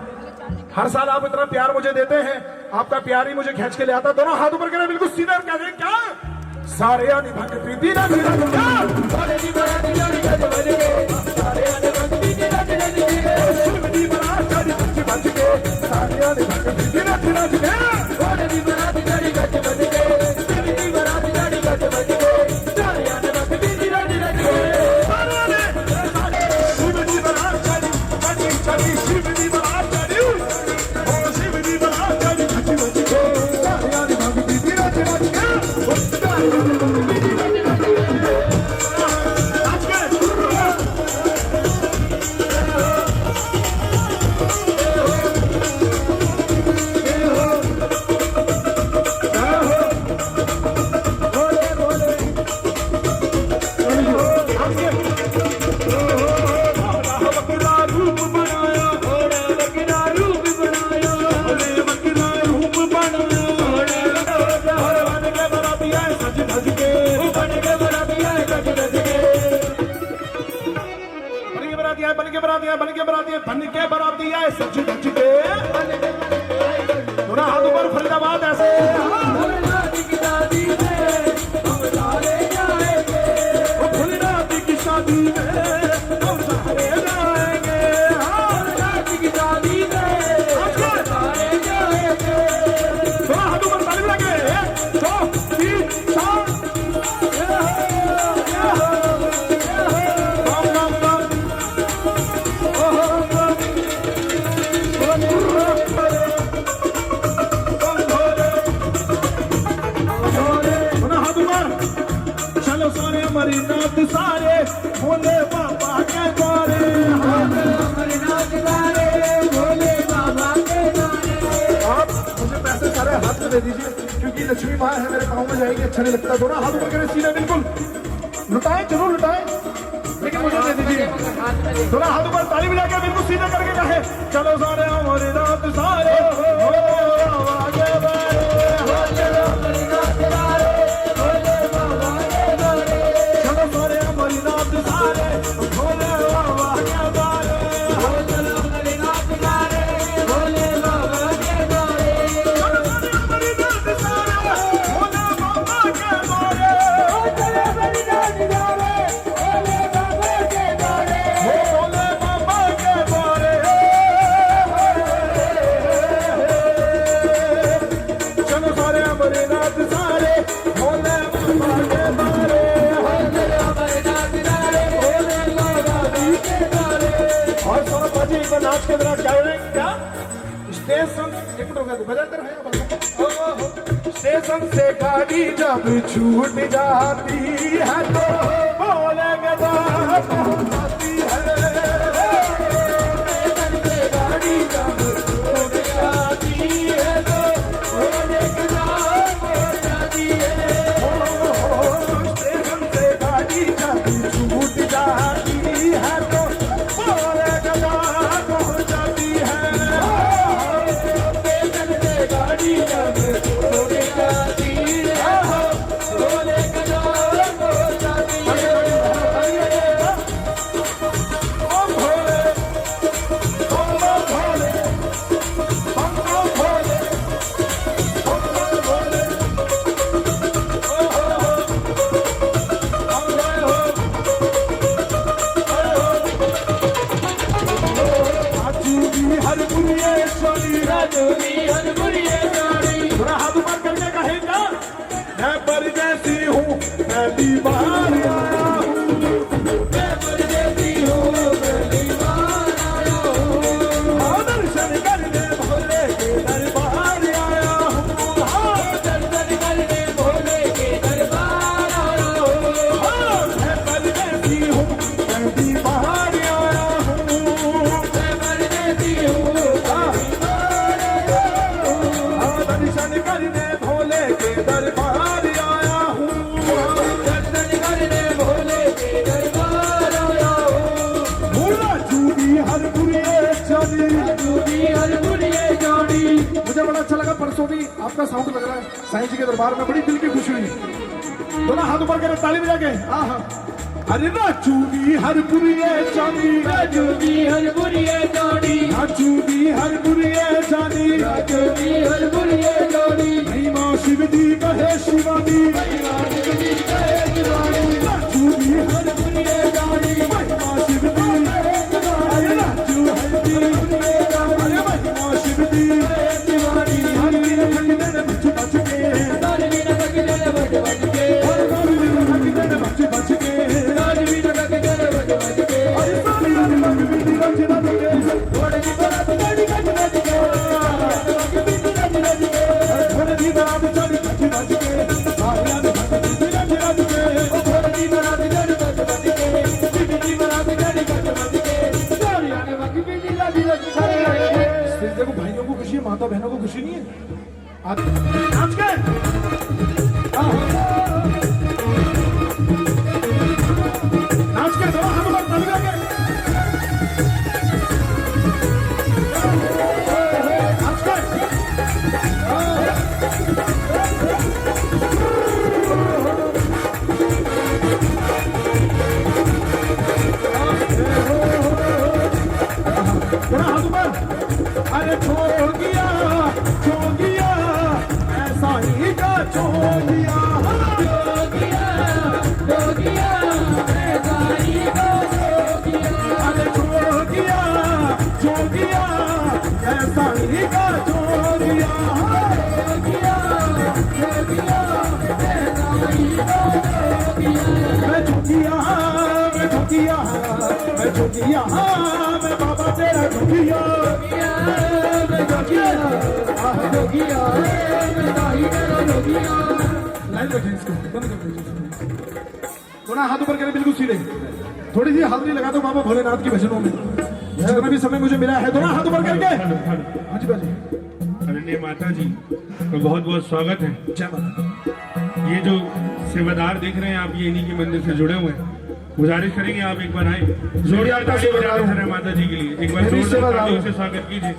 हर साल आप इतना प्यार मुझे देते हैं, आपका प्यार ही मुझे खींच के ले आता। दोनों हाथ ऊपर करें बिल्कुल सीधा, क्या करें क्या सारे आने भक्त प्रीति ना मेरा क्या भोले की बारात जोड़ी गज बज के, सारे आने भक्त प्रीति ना मेरा शिव की बारात जोड़ी गज बज के, सारे आने भक्त प्रीति ना मेरा भोले की बारात जोड़ी गज बज के, शिव की बारात जोड़ी गज बज के, सारे आने भक्त बन के बराती आए सच धज के थोड़ा हाथ ऊपर फरीदाबाद ऐसे भोलेनाथ की शादी में हम सारे जाएंगे, भोलेनाथ की शादी में हम सारे जाएंगे, भोलेनाथ की शादी में हम सारे जाएंगे। थोड़ा हाथ ऊपर ताली लगे 2 3 4 चलो सारे अमरनाथ सारे भोले बाबा के द्वारे, अमरनाथ सारे भोले बाबा के द्वारे। आप मुझे पैसे सारे हाथ में दे दीजिए क्योंकि लक्ष्मी माँ है मेरे पाँव में जाएगी, अच्छा नहीं लगता। थोड़ा हाथ ऊपर करें सीधे, बिल्कुल लुटाएं, जरूर लुटाएं, लेकिन मुझे दे दीजिए। थोड़ा हाथ ऊपर ताली मिला के बिल्कुल सीधे करके कहे चलो सारे अमरनाथ सारे भोले बाबा के द्वारे, चलो अमरनाथ सारे भोले बाबा के द्वारे, चलो सारे अमरनाथ सारे भोले बाबा के द्वारे, चलो अमरनाथ सारे भोले बाबा के द्वारे, चलो सारे अमरनाथ सारे भोले बाबा के द्वारे, चलो अमरनाथ सारे भोले बाबा के द्वारे, भोले बाबा के द्वारे। चलो सारे अमरनाथ सारे भोले बाबा के द्वारे, चलो अमरनाथ सारे भोले बाबा के द्वारे। और सोनम बाजी एक बार नाच के दौरान क्या हो रहे हैं? क्या स्टेशन एक मिनट हो गया, बजाते रहे स्टेशन से गाड़ी जब छूट जाती है तो भोले के द्वार पहुंचाती है, स्टेशन से गाड़ी जब छूट जाती है तो भोले के द्वार पहुंचाती है, स्टेशन से गाड़ी जब छूट जाती है तो भोले के द्वार पहुंचाती है। स्टेशन से गाड़ी जब छूट जाती है भोले के द्वार पहुंचाती है। ओम भोले ओम भोले ओम भोले ओम भोले आजू भी हर बुनिया चली राजूरी हर बुढ़िया गाड़ी, थोड़ा हाथ ऊपर करके कहेगा मैं परदेसी हूँ मैं बीमार आया हूँ, मैं परदेसी हूँ पहली बार आया हूँ, दर्शन करने भोले के दरबार आया हूँ, दर्शन करने भोले के दरबार आया हूँ, मैं परदेसी हूँ मैं बीमार आया हूँ, मैं परदेसी हूँ पहली बार आया हूँ, दर्शन करने भोले के दरबार आया हूँ, दर्शन करने भोले के दरबार आया हूँ, भोला चूड़ी हर बुढ़िए चली। राजूरी हर बुढ़िया गाड़ी। मुझे बड़ा अच्छा लगा, परसों भी आपका साउंड लग रहा है साईं जी के दरबार में, बड़ी दिल की खुशी हुई। दोनों हाथ ऊपर करें, ताली बजा के हाँ। अरे ना चूड़ी हर बुढ़िए चली, राजूरी हर बुढ़िया गाड़ी, ना चूड़ी हर बुढ़िए चली, राजूरी हर बुढ़िया गाड़ी, महिमा शिव जी कहे शिवानी, ना चूड़ी हर बुढ़िए गाड़ी, महिमा शिव जी, अरे ना चू हर जी, अरे महिमा शिव जी, हर दिन थक दिन बच बच के, हर दिन थक दिन बच बच के, अरे सारी रात लग बीती रच रच के, थोड़ी सी बात चली रच रच के, थोड़ी सी बात चली रच रच के, सारी रात लग बीती रच रच के, थोड़ी सी बात चली रच रच के, बीती बात चली रच रच के, सारी रात लग बीती रच रच के। देखो भाइयों को खुशी है, माता बहनों को खुशी नहीं है। आज नाच के नाच के थोड़ा हम लोग ताली बजा के नाच के यहाँ मैं बाबा तेरा जोगिया लाइन रखें इसको, बंद कर दीजिए। दोनों हाथ ऊपर करें बिल्कुल सीधे। थोड़ी सी हाजिरी लगा दो बाबा भोलेनाथ की भजनों में, जितना भी समय मुझे मिला है। दोनों हाथ ऊपर करके। हाँ जी बाजी। आदरणीय माता जी का बहुत बहुत स्वागत है। जय माता। ये जो सेवादार देख रहे हैं आप, ये इन्हीं के मंदिर से जुड़े हुए हैं। गुजारिश करेंगे आप एक बार आए, जोरदार ताली बजा दें माता जी के लिए। एक बार जोरदार तालियों से स्वागत कीजिए।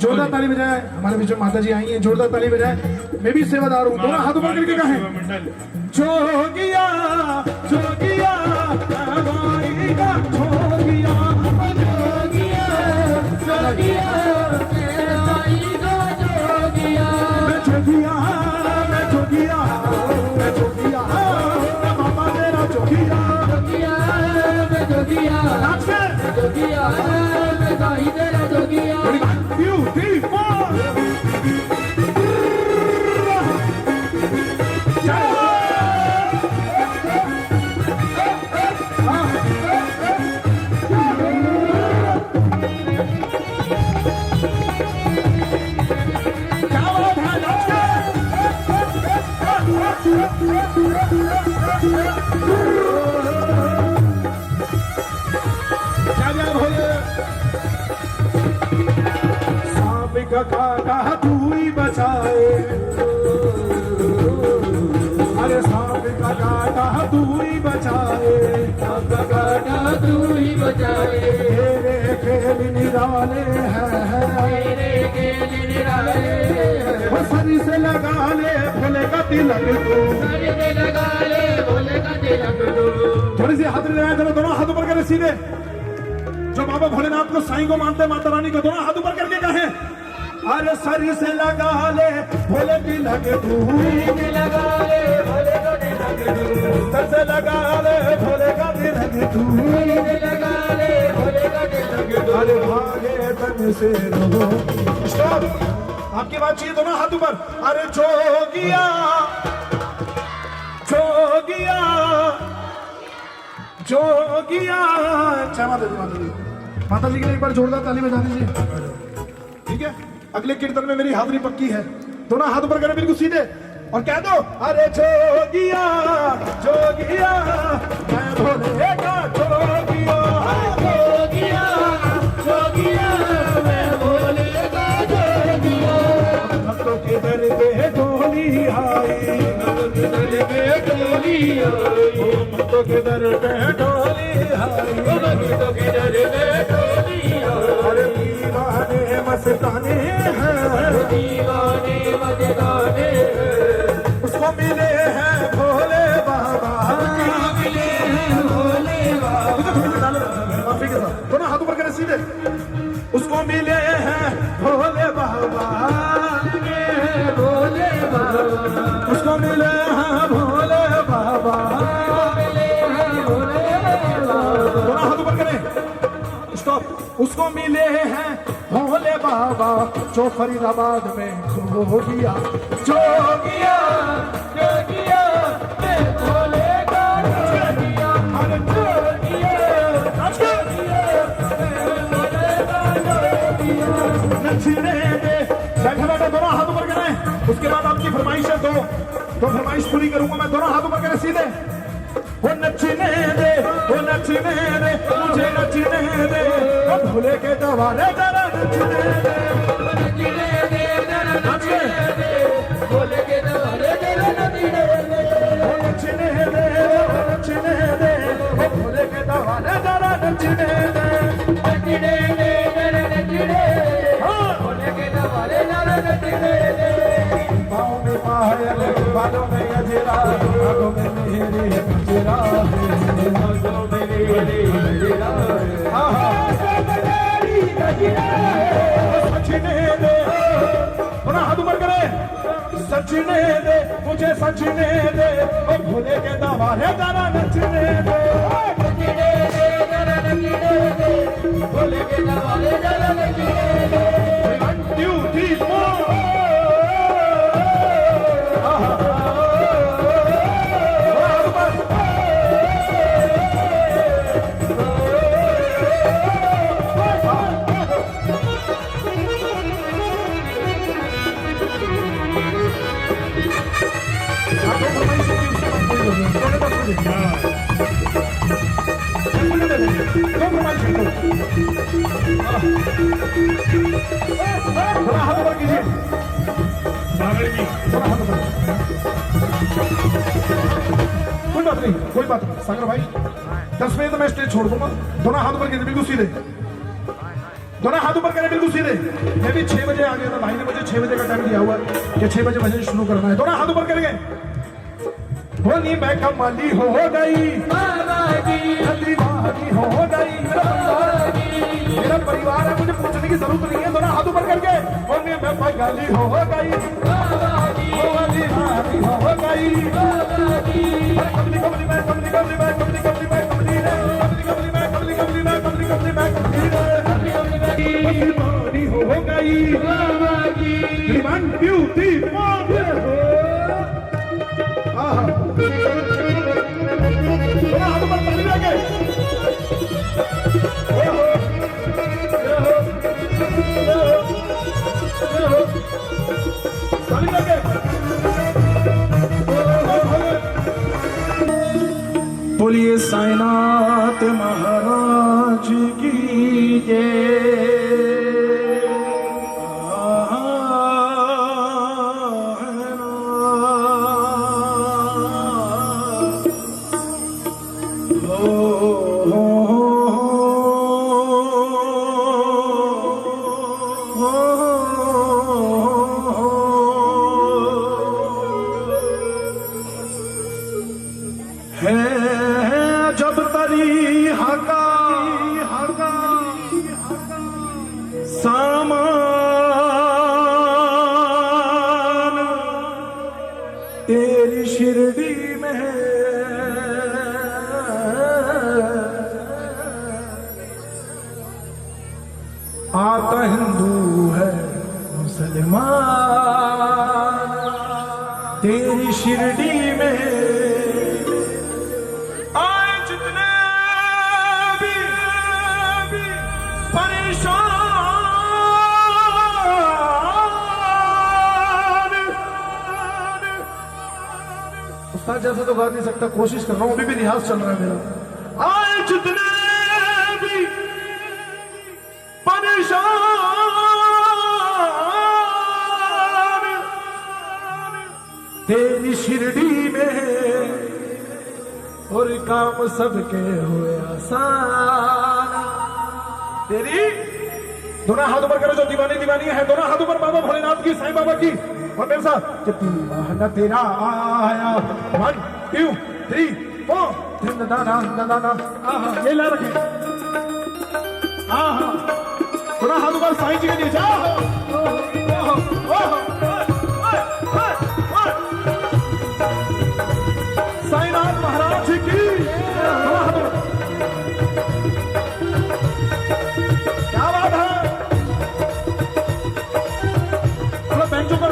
जोरदार ताली बजाए। हमारे बीच में माता जी आई हैं, जोरदार ताली बजाए। मैं भी सेवादार हूँ। दोनों हाथ ऊपर करके कहें जोगिया जोगिया हमारी का जोगिया जोगिया जोगिया मैं जोगिया मैं जोगिया मैं जोगिया मैं बाबा मेरा जोगिया नाच के beautiful काटा तू ही बचाए, अरे सांप का काटा तू ही बचाए, सांप का काटा तू ही बचाए। तेरे खेल निराले हैं, तेरे खेल निराले। वो सरी से लगा ले भोले का तिलक तू, सरी से लगा ले भोले का तिलक तू। थोड़ी सी हाथ लगाए, चलो दोनों हाथ ऊपर करे सीधे। जो बाबा भोलेनाथ को साईं को मानते, माता रानी को, दोनों हाथ ऊपर करके कहें अरे सर से लगा ले भोले की लगे तू, लगा ले भोले का तिलक तू, सर से लगा ले भोले का तिलक तू, लगा ले भोले का तिलक तू। अरे भागे तन से रहो। स्टॉप। आपकी बात चाहिए, दोनों हाथ ऊपर। अरे जोगिया जोगिया जोगिया। अच्छा माता जी, माता जी, माता जी के लिए एक बार जोरदार ताली बजा दीजिए। ठीक है, अगले कीर्तन में मेरी हाजिरी पक्की है। दोनों हाथ ऊपर करें बिल्कुल सीधे और कह दो अरे जोगिया जोगिया मैं भोले का जोगिया जोगिया जोगिया मैं भोले का जोगिया। भक्तों के दर पे डोली आई, भक्तों के दर पे डोली आई, भक्तों के दर पे डोली आई, भक्तों के दर पे डोली आई। अरे दीवाने मस्ताने हैं, दीवाने मस्ताने उसको मिले हैं भोले बाबा, मिले हैं भोले बाबा। माफी के साथ दोनों हाथ ऊपर करें सीधे। उसको मिले हैं भोले बाबा, भोले बाबा, उसको मिले हैं भोले बाबा, मिले हैं भोले बाबा। दोनों हाथ ऊपर करें। स्टॉप। उसको मिले हैं भोले बाबा जो फरीदाबाद में खो गया, जोगिया जोगिया मैं भोले का जोगिया, अरे जोगिया जोगिया मैं भोले का जोगिया। नचने दे। बैठे बैठे दोनों हाथ ऊपर करें। उसके बाद आपकी फरमाइश है, दो फरमाइश पूरी करूंगा मैं। दोनों हाथ ऊपर करें सीधे। वो नचने दे, वो नचने दे, मुझे नचने दे, वो भोले के दवारे जरा नचने दे, नचने दे जरा नचने दे, भोले के दवारे जरा नचने दे, वो नचने दे, वो नचने दे, वो भोले के दवारे जरा नचने दे, नचने दे जरा नचने दे, भोले के दवारे जरा नचने दे। पाँव में पायल, बालों में गजरा, आंखों में मेरे गजरा है, आंखों में मेरे गजरा है, आंखों में मेरी गजरा है। सचने दे, थोड़ा हाथ ऊपर करे। सचने दे, मुझे सचने दे, और भोले के दवारे जरा नचने दे, नचने दे जरा नचने दे, भोले के दवारे जरा नचने दे। दे देंगे, दो फरमाइश है, दो। थोड़ा हाथ ऊपर कीजिए सागर जी थोड़ा हाथ ऊपर। कोई बात नहीं सागर भाई, 10 मिनट मैं स्टेज छोड़ दूंगा। दोनों हाथ ऊपर कीजिए, बिल्कुल सीधे, दोनों हाथ ऊपर करें, बिल्कुल सीधे। मैं भी 6 बजे आ गया था, भाई ने मुझे 6 बजे का टाइम दिया हुआ है कि 6 बजे भजन शुरू करना है। दोनों हाथ ऊपर करेंगे। होली मैं कमाली हो गई, दीवानी हो गई, मेरा परिवार है, मुझे पूछने की जरूरत नहीं है। दोनों हाथ ऊपर करके होली मैं पगाली हो गई, दीवानी हो गई, कमली कमली मैं कमली कमली मैं कमली कमली मैं कमली रे, कमली कमली मैं कमली कमली मैं कमली कमली मैं कमली रे, दीवानी हो गई। 1 2 3 थोड़ा हाथ ऊपर ताली लगे। ताली लगे। बोलिए साईनाथ महाराज की जय। जब तरी हका सामान तेरी शिरडी में है, आता हिंदू है मुसलमान तेरी शिरडी में है। उस्ताद जैसा तो गा नहीं सकता, कोशिश कर रहा हूं, अभी भी रियाज चल रहा है मेरा। आए जितने भी परेशान तेरी शिरडी में है, और काम सबके हुए आसान तेरी। दोनों हाथ ऊपर करो जो दीवानी दीवानी है, दोनों हाथ ऊपर बाबा भोलेनाथ की, साईं बाबा की, और मेरे साथ जब दीवाना तेरा आया। 1 2 3 4 ये ला रखे। थोड़ा हाथ ऊपर साईं जी के लिए जाओ। साईनाथ महाराज की क्या बात है। थोड़ा बेंचों पर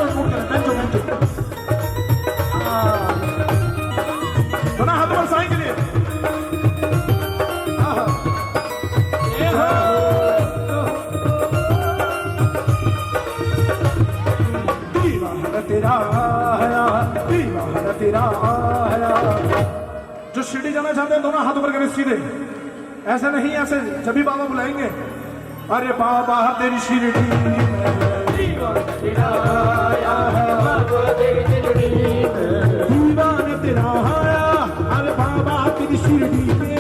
बेंचों थोड़ा हाथ ऊपर साईं के लिए। दीवाना तेरा आया, दीवाना तेरा आया। जो शिरडी जाना चाहते हैं दोनों हाथ ऊपर करें सीधे, ऐसे नहीं, ऐसे जब भी बाबा बुलाएंगे। अरे बाबा तेरी शिरडी दीवाना तेरा आया, दीवाना तेरा आया। अरे बाबा तेरी शिरडी में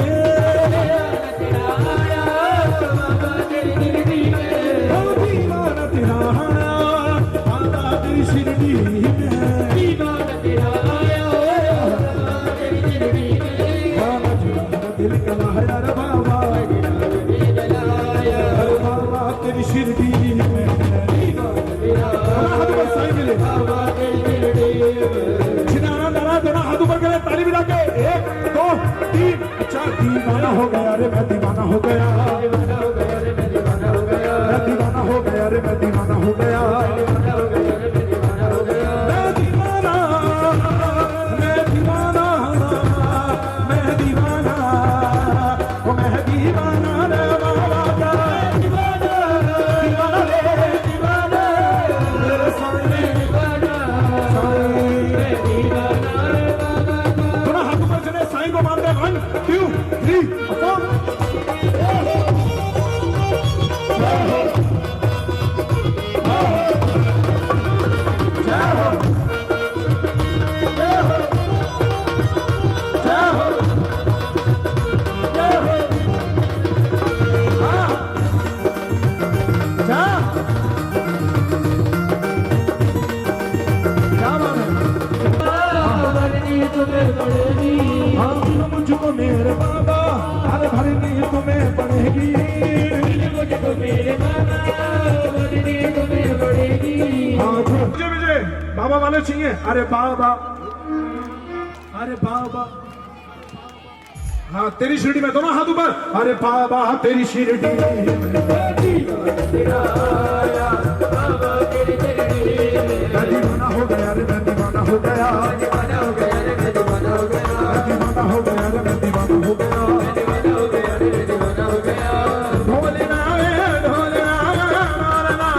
दीवाना तेरा आया, बाबा तेरी शिरडी में दीवाना तेरा आया, दिल का लहरा रे बाबा, अरे बाबा तेरी शिरडी में दीवाना तेरा आया। क्या बात है भरनी तुम्हें पड़ेगी हाँ मुझको मेरे बाबा हर भरनी तुम्हें पड़ेगी मुझको मेरे बाबा भरनी तुम्हें पड़ेगी हाँ मुझे मुझे बाबा वाले चाहिए अरे बाबा हाँ तेरी शिरडी में दोनों हाथ ऊपर अरे बाबा तेरी शिरडी तेरा आया बाबा तेरे चरणी मैं दीवाना हो गया रे मैं दीवाना हो गया दीवाना हो गया रे मैं दीवाना हो गया मैं दीवाना हो गया रे मैं दीवाना हो गया दीवाना हो गया रे मैं दीवाना हो गया ढोलना वे ढोलना ढोलना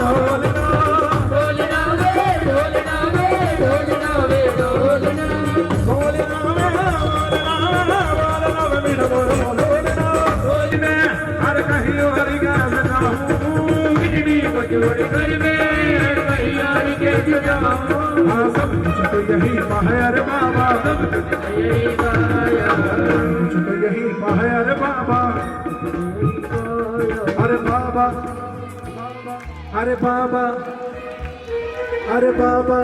ढोलना ढोलना वे ढोलना वे ढोलना वे ढोलना ढोलना वे ढोलना ढोलना हर कहीं हर गाँव बिजली को जोड़ कर मैं कहीं यार के सजाऊं हाँ सब कुछ तो यही है अरे बाबा सब यही पाया कुछ तो यही है अरे बाबा अरे बाबा अरे बाबा अरे बाबा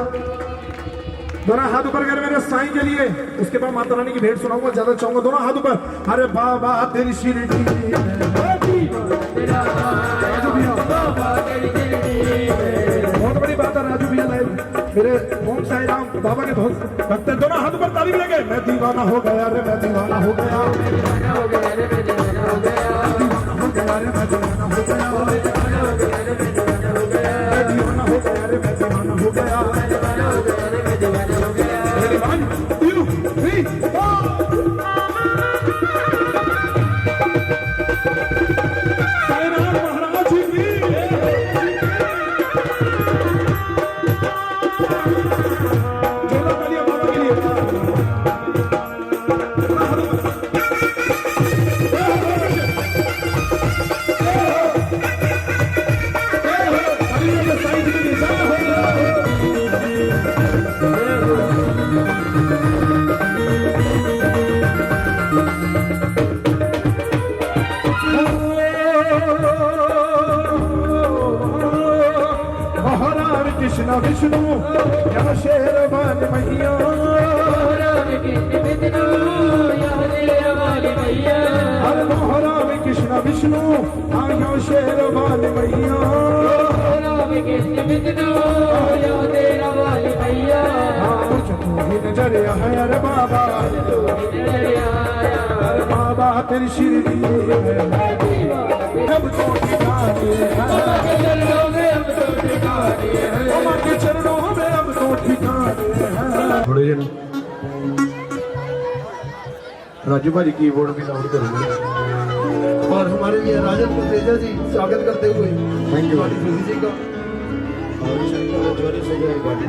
दोनों हाथ ऊपर कर मेरे साईं के लिए उसके बाद माता रानी की भेंट सुनाऊंगा ज्यादा चाहूंगा दोनों हाथ ऊपर अरे बाबा तेरी शिरडी तेरा राजू भैया बाबा तेरी चरणी बहुत बड़ी बात है राजू भैया लाइव मेरे ओम साई राम बाबा के बहुत भक्त हैं। दोनों हाथ ऊपर ताली लेंगे मैं दीवाना हो गया रे मैं दीवाना हो गया दीवाना हो गया रे मैं दीवाना हो गया दीवाना हो गया रे मैं दीवाना हो गया दीवाना हो गया रे मैं दीवाना हो गया मैं दीवाना हो गया रे मैं दीवाना हो गया दीवाना हो गया रे मैं दीवाना हो गया 1 2 3 4 साईनाथ महाराज की जोड़ा तालियां बाबा के लिए साईं जी की जय हो हरे कृष्ण विष्णु यम शेरवान मैया राम कृष्ण विष्णु यादेव वाली मैया हरे राम कृष्ण विष्णु आयो शेरवान मैया राम कृष्ण विष्णु यादेव वाली मैया कुछ तू ही नजर है अरे बाबा अरे बाबा तेरी शिरडी अब तो ठिकाने बाबा के चरणों में अब तो ठिकाने हैं थोड़े दिन राजू भाजी कीबोर्ड भी लाउड करेंगे और हमारे लिए राजन कुतेजा जी स्वागत करते हुए थैंक यू वाली जोशी जी का और शंकर जोरी से जो गाड़ी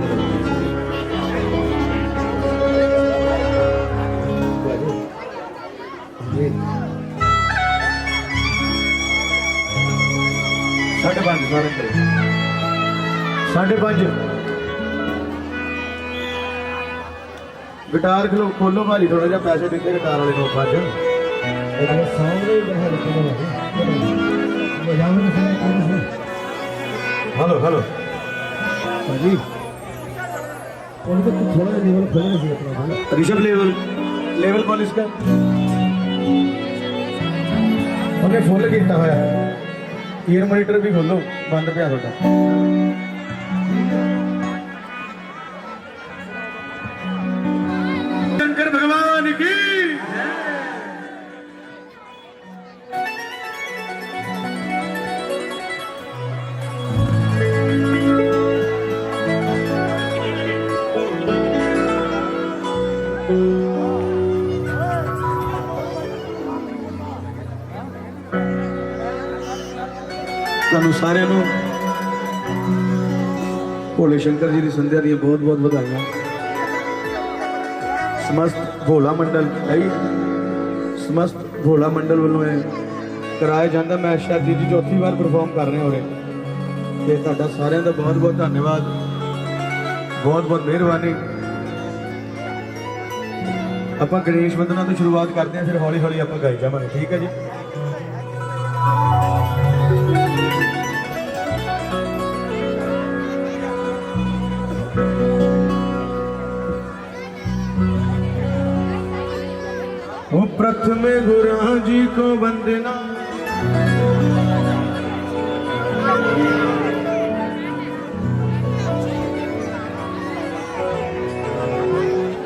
साढ़े 5 सारे 5:30 गिटार खोलो भाजी थोड़ा जा पैसे देते गिटार वाले को आज हेलो हेलो भाजी थोड़ा लेवल ऋषभ लेवल कॉलेज का उन्हें फुल किया हुआ ईयर मॉनिटर भी खोलो बंद पिया थोड़ा शंकर भगवान की ਤੁਹਾਨੂੰ ਸਾਰਿਆਂ ਨੂੰ ਭੋਲੇ ਸ਼ੰਕਰ ਜੀ ਦੀ ਸੰਧਿਆ ਦੀਆਂ ਬਹੁਤ ਬਹੁਤ ਵਧਾਈਆਂ ਸਮਸਤ ਭੋਲਾ ਮੰਡਲ ਹੈ ਸਮਸਤ ਭੋਲਾ ਮੰਡਲ ਵੱਲੋਂ ਇਹ ਕਰਾਇਆ ਜਾਂਦਾ ਮੈਂ ਸ਼ਾਇਦ ਜੀ ਚੌਥੀ ਵਾਰ ਪਰਫਾਰਮ ਕਰ ਰਹੇ ਹੋਰੇ ਤੇ ਤੁਹਾਡਾ ਸਾਰਿਆਂ ਦਾ ਬਹੁਤ ਬਹੁਤ ਧੰਨਵਾਦ ਬਹੁਤ ਬਹੁਤ ਮਿਹਰਬਾਨੀ ਆਪਾਂ ਗਣੇਸ਼ ਵੰਦਨਾ ਤੋਂ ਸ਼ੁਰੂਆਤ ਕਰਦੇ ਹਾਂ ਫਿਰ ਹੌਲੀ ਹੌਲੀ ਆਪਾਂ ਗਾਈ ਜਾਵਾਂਗੇ ਠੀਕ ਹੈ ਜੀ प्रथम गुरु जी को वंदना,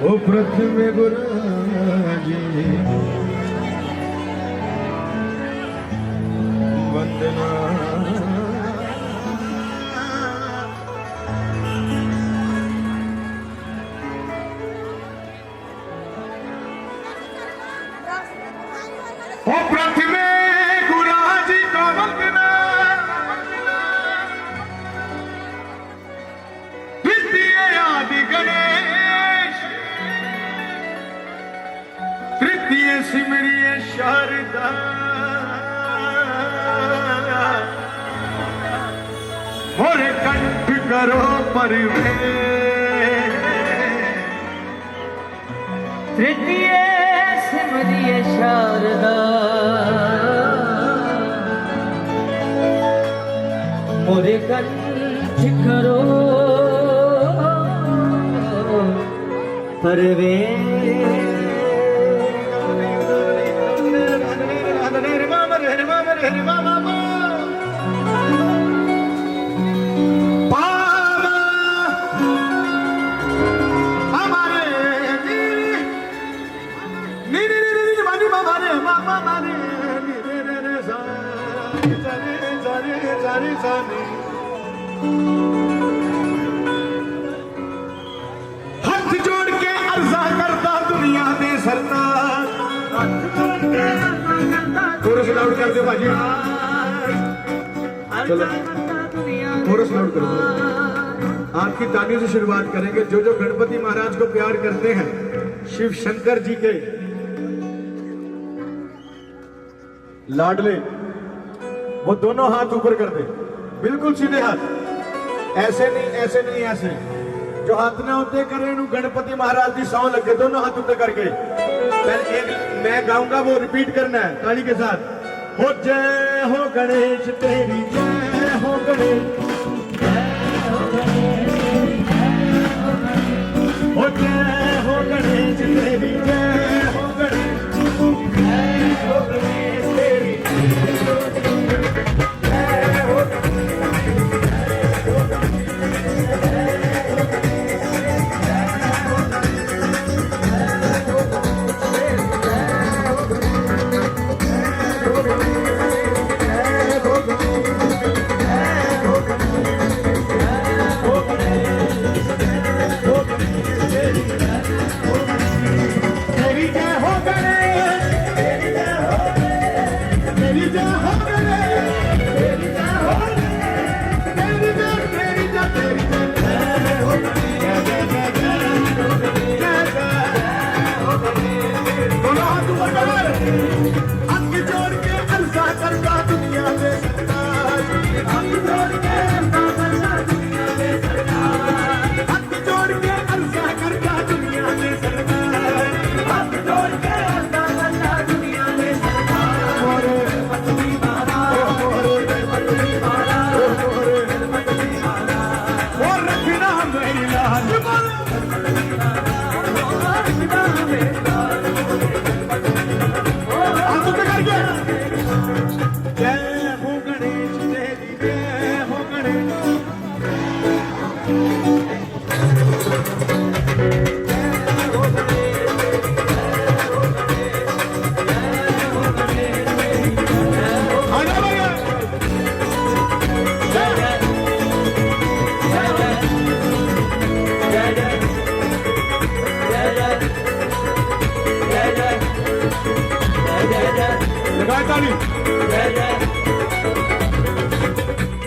ओ प्रथम गुरु जी वंदना। ओ प्रथम गुरु जी को वंदना, द्वितीय आदि गणेश, तृतीय सिमरिय शारदा, मोरे कंठ करो परवेश, तृतीय सिमरिय शारदा, मोरे कंठ करो हाथ जोड़ के अर्जा करता दुनिया दे सरताज, कोरस लाउड कर दो भाजी, चलो कोरस लाउड कर दो। आपकी तालियों से शुरुआत करेंगे। जो जो गणपति महाराज को प्यार करते हैं, शिव शंकर जी के लाडले, वो दोनों हाथ ऊपर कर दे, बिल्कुल सीधे हाथ, ऐसे नहीं ऐसे नहीं ऐसे। जो हाथ ना होते करे गणपति महाराज की सौ लगे, दोनों हाथ ऊपर करके। पहले एक मैं गाऊंगा, वो रिपीट करना है ताली के साथ। हो जय हो गणेश तेरी जय हो गणेश, हो जय हो गणेश तेरी जय हो गणेश, जय हो गणेश तेरी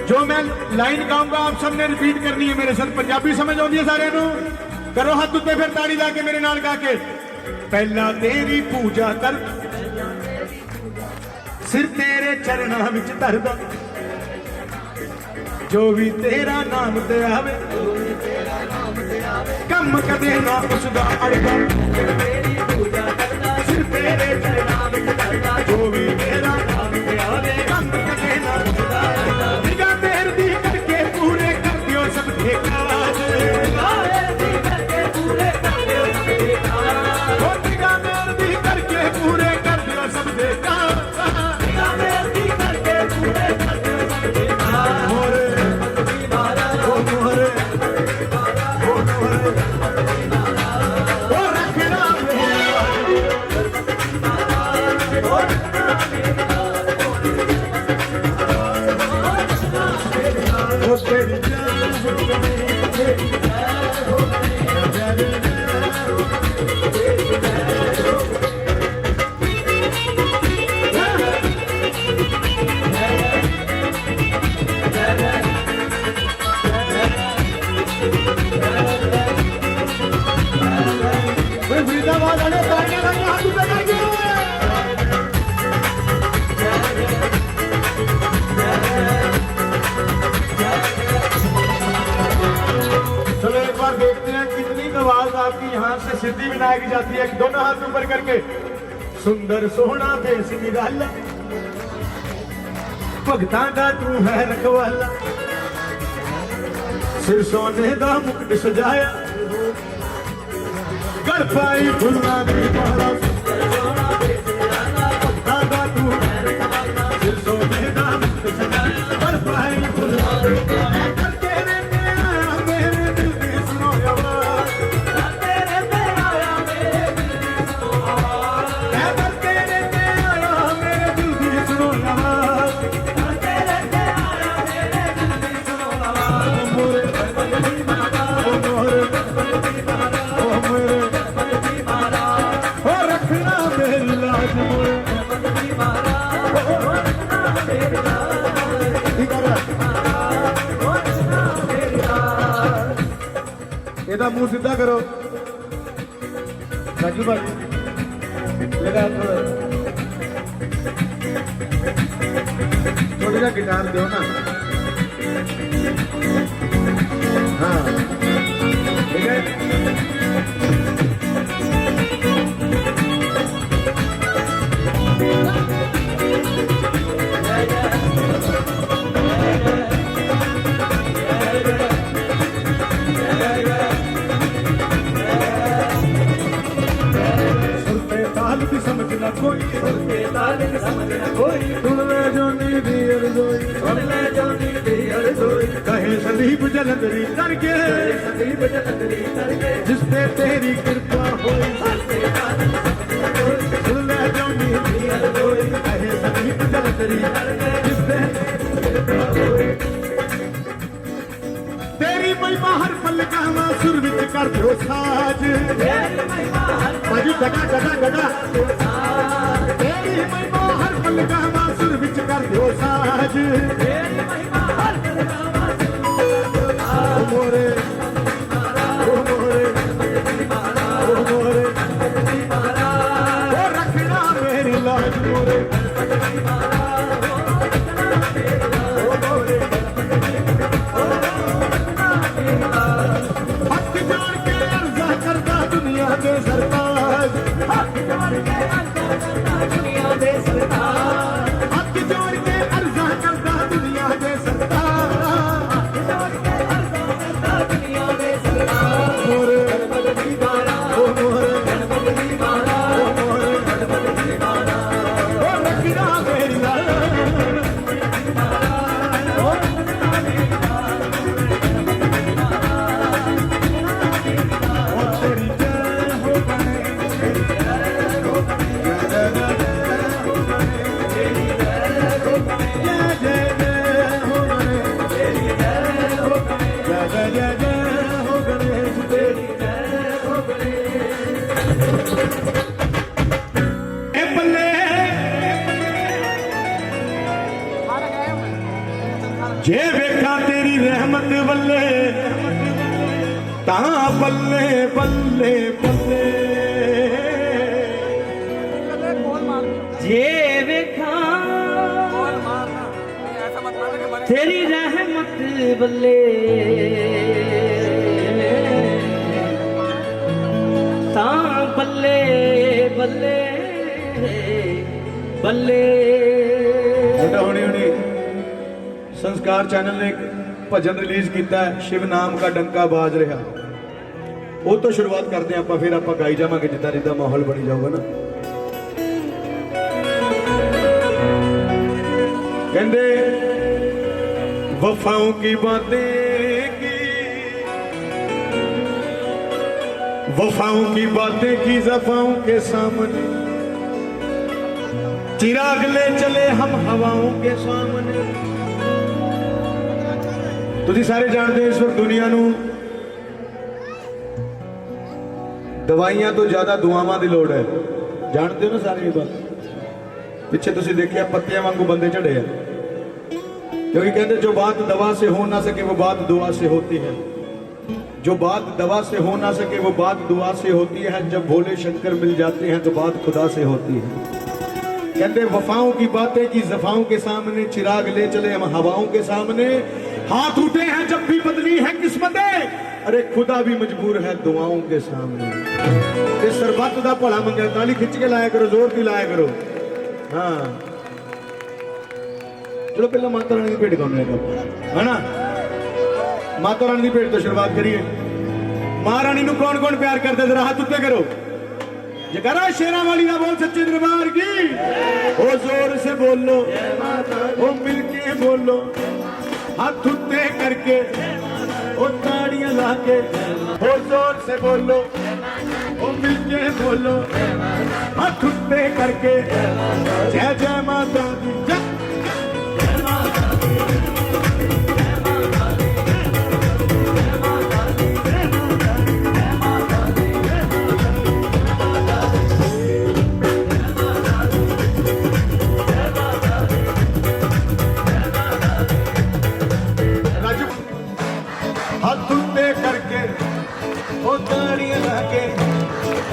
जो मैं लाइन गाऊंगा आप सबने रिपीट करनी है मेरे साथ। पंजाबी समझ आती है सारे करो हाथ उत्ते, फिर ताड़ी ला के मेरे नाल गा के। पहला तेरी पूजा कर, सिर तेरे चरणा विच धरदा, जो भी तेरा नाम ते आवे, कम कदे ना उसदा अड़दा, सिर तेरे चरणा विच धरदा, जो भी तेरा नाम ते आवे, कम कदे ना उसदा अड़दा। निगाह तेरी दी करके पूरे कर दियो सब ठेकाज, निगाह तेरी करके पूरे कर दियो सब ठेकाज, निगाह तेरी दी करके पूरे बोले फरीदाबाद वाले तालियां लगाइए, हाथ ऊपर करके। चलो एक बार देखते हैं कितनी आवाज आपकी यहाँ से सिद्धि विनायक जाती है। दोनों हाथ ऊपर करके। सुंदर सोहना देश निराला, भगतां दा तू है रखवाला, सिर सोने दा मुकुट सजाया, गढ़ पाई फुल्लां दी माला, भगतां दा तू है रखवाला, सिर सोने दा मुकुट सजाया, गढ़ पाई फुल्लां दी माला। तेरे पे आया मेरे दिल दी सुनो आवाज, तेरे पे आया मेरे दिल दी सुनो आवाज, तेरे पे आया मेरे दिल दी सुनो आवाज, तेरे पे आया मेरे दिल दी सुनो आवाज। मोरे गणपति माता, ओ मोरे गणपति माता, ओ मोरे गणपति माता, ओ रखना मेरी लाज, मोरे गणपति माता, ओ रखना मेरी लाज, ठीक है ओ रखना मेरी लाज। ਇਹਦਾ ਮੂੰਹ ਸਿੱਧਾ ਕਰੋ ਰਾਜੂ ਭਾਈ, ਲਗਾ ਥੋੜਾ ਜਿਹਾ ਗਿਟਾਰ ਦਿਓ ਨਾ। हाँ ठीक है। सुरते ताल भी समझना कोई, सुरते ताल भी समझना कोई, सुन ले जोनी दी अरज़ोई, सुन ले जोनी दी अरज़ोई, कहे संदीप जलंधरी करके, संदीप जलंधरी करके, जिस पे तेरी कृपा होई, सुन ले जोनी दी अरज़ोई, कहे संदीप जलंधरी करके, जिस पे तेरी कृपा होई। तेरी महिमा हर पल गावा, सुर विच कर दो साज, तेरी महिमा हर पल गड़ा गड़ा गड़ा, तेरी महिमा हर पल गावा, सुर विच कर दो साज, तेरी महिमा हर पल गावा, ओ मोरे ओ मोरे ओ मोरे ओ रखना मेरी लाज, मोरे हक जोड़ के अर्ज़ा करता दुनिया दे सरताज, हक जोड़ के अर्ज़ा करता दुनिया दे सरताज, हक जोड़ के अर्ज़ा करता दुनिया दे सरताज, हक जोड़ के अर्ज़ा करता दुनिया दे सरताज। मोरे गणपति माता, ओ मोरे गणपति माता, ओ मोरे गणपति माता, ओ रखना मेरी लाज, ओ रखना मेरी लाज, ओ तेरी जय हो गए, तेरी जय हो गए, जय जय जय हो गए, तेरी जय हो गए, जय जय जय हो गए, तेरी जय हो गए, जय जय जय जय हो गए, तेरी जय हो गए। ए बल्ले जे वेखा तेरी रहमत बल्ले, तां बल्ले बल्ले बल्ले, जे वेखा तेरी रहमत बल्ले, तां बल्ले बल्ले बल्ले। बेटा हुणी हुणी संस्कार चैनल ने एक भजन रिलीज किया है, शिव नाम का डंका बाज रहा, वो तो शुरुआत करते हैं आप, फिर आप गाई जावांगे जिदा जिदा माहौल बनी जाऊगा ना। कहते वफाओं की बातें की, वफाओं की बातें की जफाओं के सामने, चिराग ले चले हम हवाओं के सामने। तुझे सारे जानते हैं इस वक्त दुनिया नू दवाइयां तो ज्यादा दुआवां दी लोड़ है, जानते हो ना सारे ये बात। पिछे तुसी देखिया पत्तियां वांगू बंदे चढ़े हैं, क्योंकि कहते जो बात दवा से हो ना सके वो बात दुआ से होती है। जो बात दवा से हो ना सके वो बात दुआ से होती है। जब भोले शंकर मिल जाते हैं तो बात खुदा से होती है। कहते वफाओं की बातें की जफाओं के सामने, चिराग ले चले हम हवाओं के सामने। हाथ उठे हैं जब भी बदली है किस्मतें, अरे खुदा भी मजबूर है दुआओं के सामने। ये सरबत का भला मंगे, ताली खिंच के लाया करो, जोर की लाया करो। हाँ चलो पहले माता रानी की भेंट गाने है ना। माता रानी की भेंट तो शुरुआत करिए। महारानी को कौन कौन प्यार करते, जरा हाथ उत्ते करो। जयकारा शेरा वाली का बोल सच्चे दरबार की। ओ जोर से बोलो, ओ मिलके बोलो, हाथ उत्ते करके, ओ ताड़ियां लाके। ओ जोर से बोलो, ओ मिलके बोलो, हाथ उत्ते करके। जय जय माता दी जय। हाथ उठे करके, ओ ताड़ियां लाके।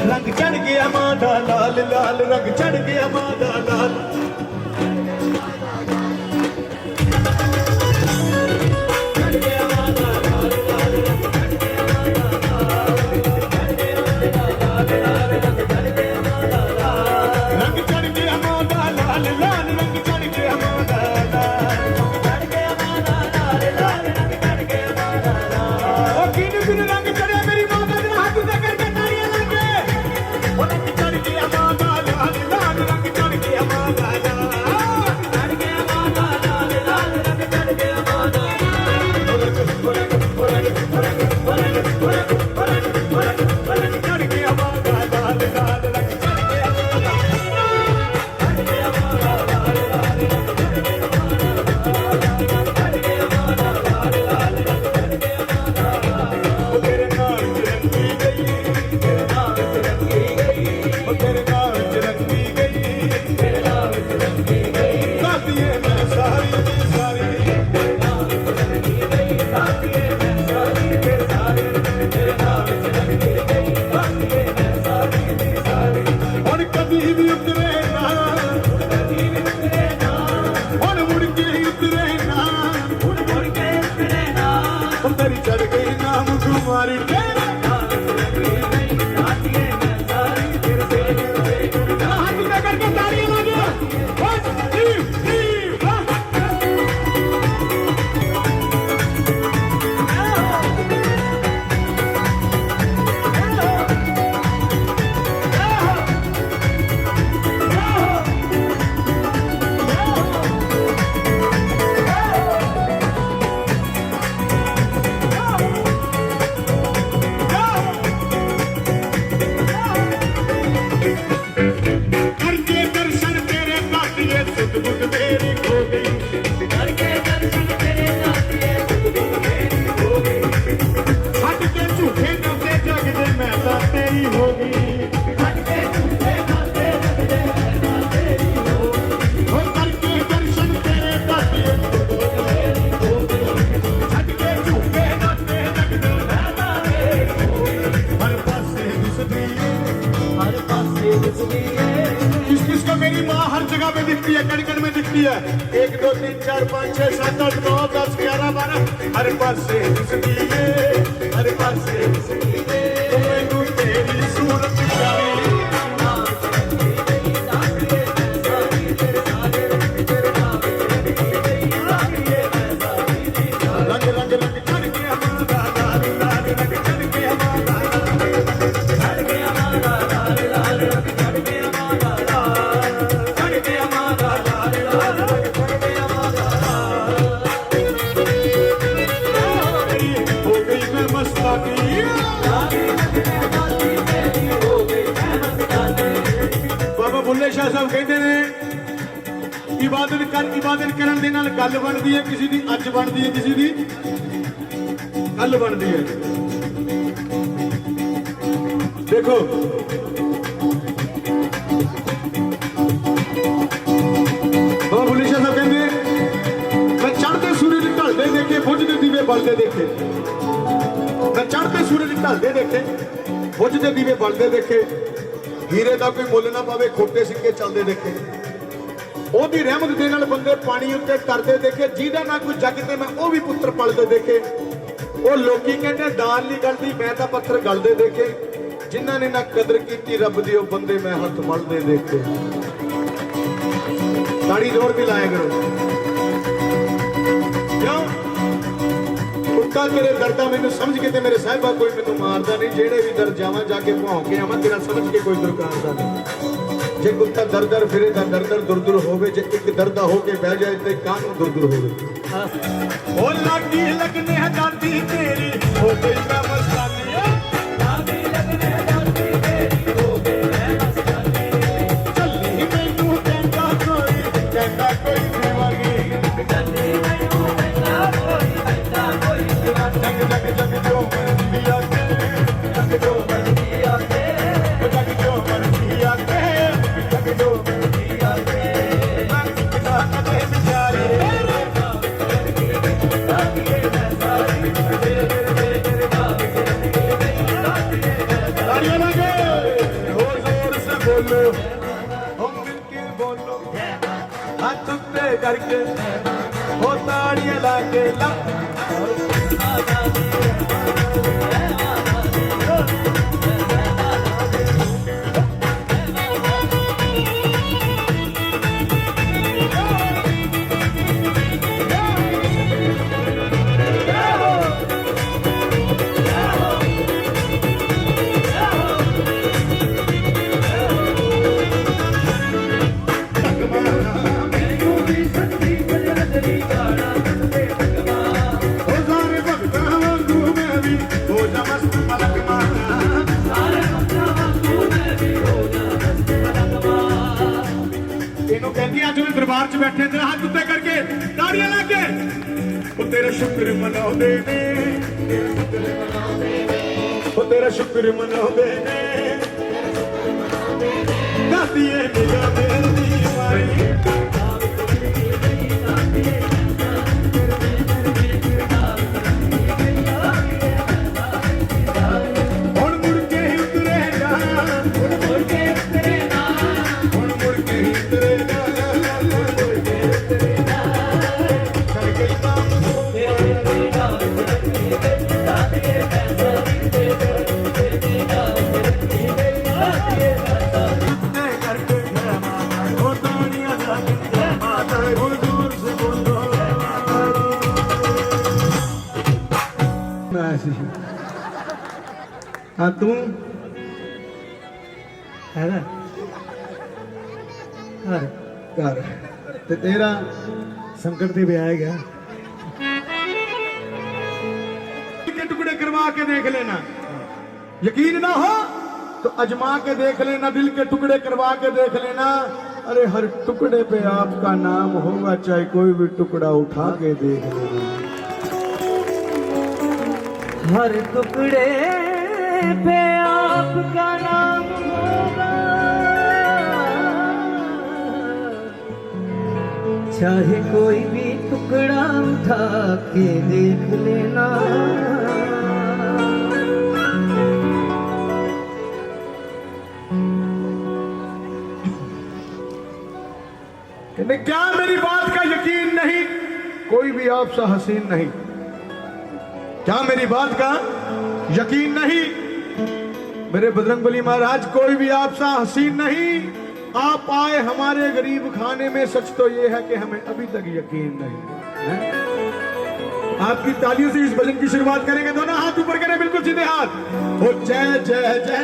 रंग चढ़ गया मादा लाल लाल, रंग चढ़ गया मादा लाल। मेरी माँ हर जगह पे दिखती है, कण कण में दिखती है। 1 2 3 4 5 6 7 8 9 10 11 12 हर पासे दिखती है, हर पासे दिखती है। मैनू तेरी सूरत प्यारी रंग रंग रंग चढ़ गया माता लाल लाल रंग चढ़ गया माता चढ़ गया माता लाल लाल रंग चढ़ गया माता लाल चढ़ गया माता लाल लाल रंग चढ़ गया माता हो गई मैं मस्तानी बाबा बुल्ले शाह साहब कहते हैं इबादत करन दे नाल गल बनदी है, किसी दी अज बनदी है, किसी दी कल बनदी है। देखो बाबा बुल्ले शाह साहब कहते मैं चढ़ते सूरज ढलते देखे, बुझते दीवे बलते देखे। मैं चढ़ते सूरज ढलते देखे, बुझते दीवे बलते देखे, हीरे का कोई मुल ना पावे खोटे सिक्के चलते देखे, ओदी रहमत दे नाल बंदे पानी उत्ते तरदे देखे, जिहदा ना कोई जग ते मैं वो भी पुत्र पलदे देखे। वो लोकी कहते दाल नहीं गलती, मैं तो पत्थर गलते देखे, जिन्हां ने ना कदर की रब दी वो बंदे मैं हथ मलदे देखे। ताड़ी जोर भी लाया करो। क्यों कुत्ता तेरे दर्दा मैनू समझ के ते मेरे साहिबा कोई मैनू मारदा नहीं, जेड़े भी दर जावां जाके भौंक के आवां तेरा समझ के कोई दुरकारदा नहीं। जे कुत्ता दर दर फिरे दा दर दर दुर दुर होवे, जे एक दरदा होके बह जाए ते कानू दुर दुर होवे। ओ लागी लगने है दादी तेरी हो गई मैं मस्तानी, लागी लगने है दादी तेरी हो गई मैं मस्तानी, चली मैनू कहंदा कोई दीवानी, चली मैनू कहंदा कोई दीवानी, जग जग जग जो मर्जी आके, जग जो मर्जी आके, जग जो मर्जी आके, जग जो मर्जी आके, मैं कितना कदे बिचारे बोलो, हम मिलके बोलो, हाथ पे करके हो ताड़ियां लाके ला। दरबार च बैठे तेरा हाथ उत्ते करके ताड़ियां लाके वो तेरा शुक्र मनाउंदे ने, वो तेरा शुक्र मनाउंदे ने, दादिए निगाह मेरी मारी हाँ तू है ना घर ते तेरा संकट भी आएगा, के टुकड़े करवा के देख लेना, यकीन ना हो तो अजमा के देख लेना, दिल के टुकड़े करवा के देख लेना। अरे हर टुकड़े पे आपका नाम होगा, चाहे कोई भी टुकड़ा उठा के देख लेना। हर टुकड़े पे आपका नाम होगा, चाहे कोई भी टुकड़ा उठा के देख लेना। कहने क्या मेरी बात का यकीन नहीं, कोई भी आपसा हसीन नहीं, क्या मेरी बात का यकीन नहीं मेरे बजरंगबली महाराज, कोई भी आपसा हसीन नहीं। आप आए हमारे गरीब खाने में, सच तो ये है कि हमें अभी तक यकीन नहीं है। आपकी तालियों से इस भजन की शुरुआत करेंगे, दोनों हाथ ऊपर करें, बिल्कुल सीधे हाथ। ओ जय जय जय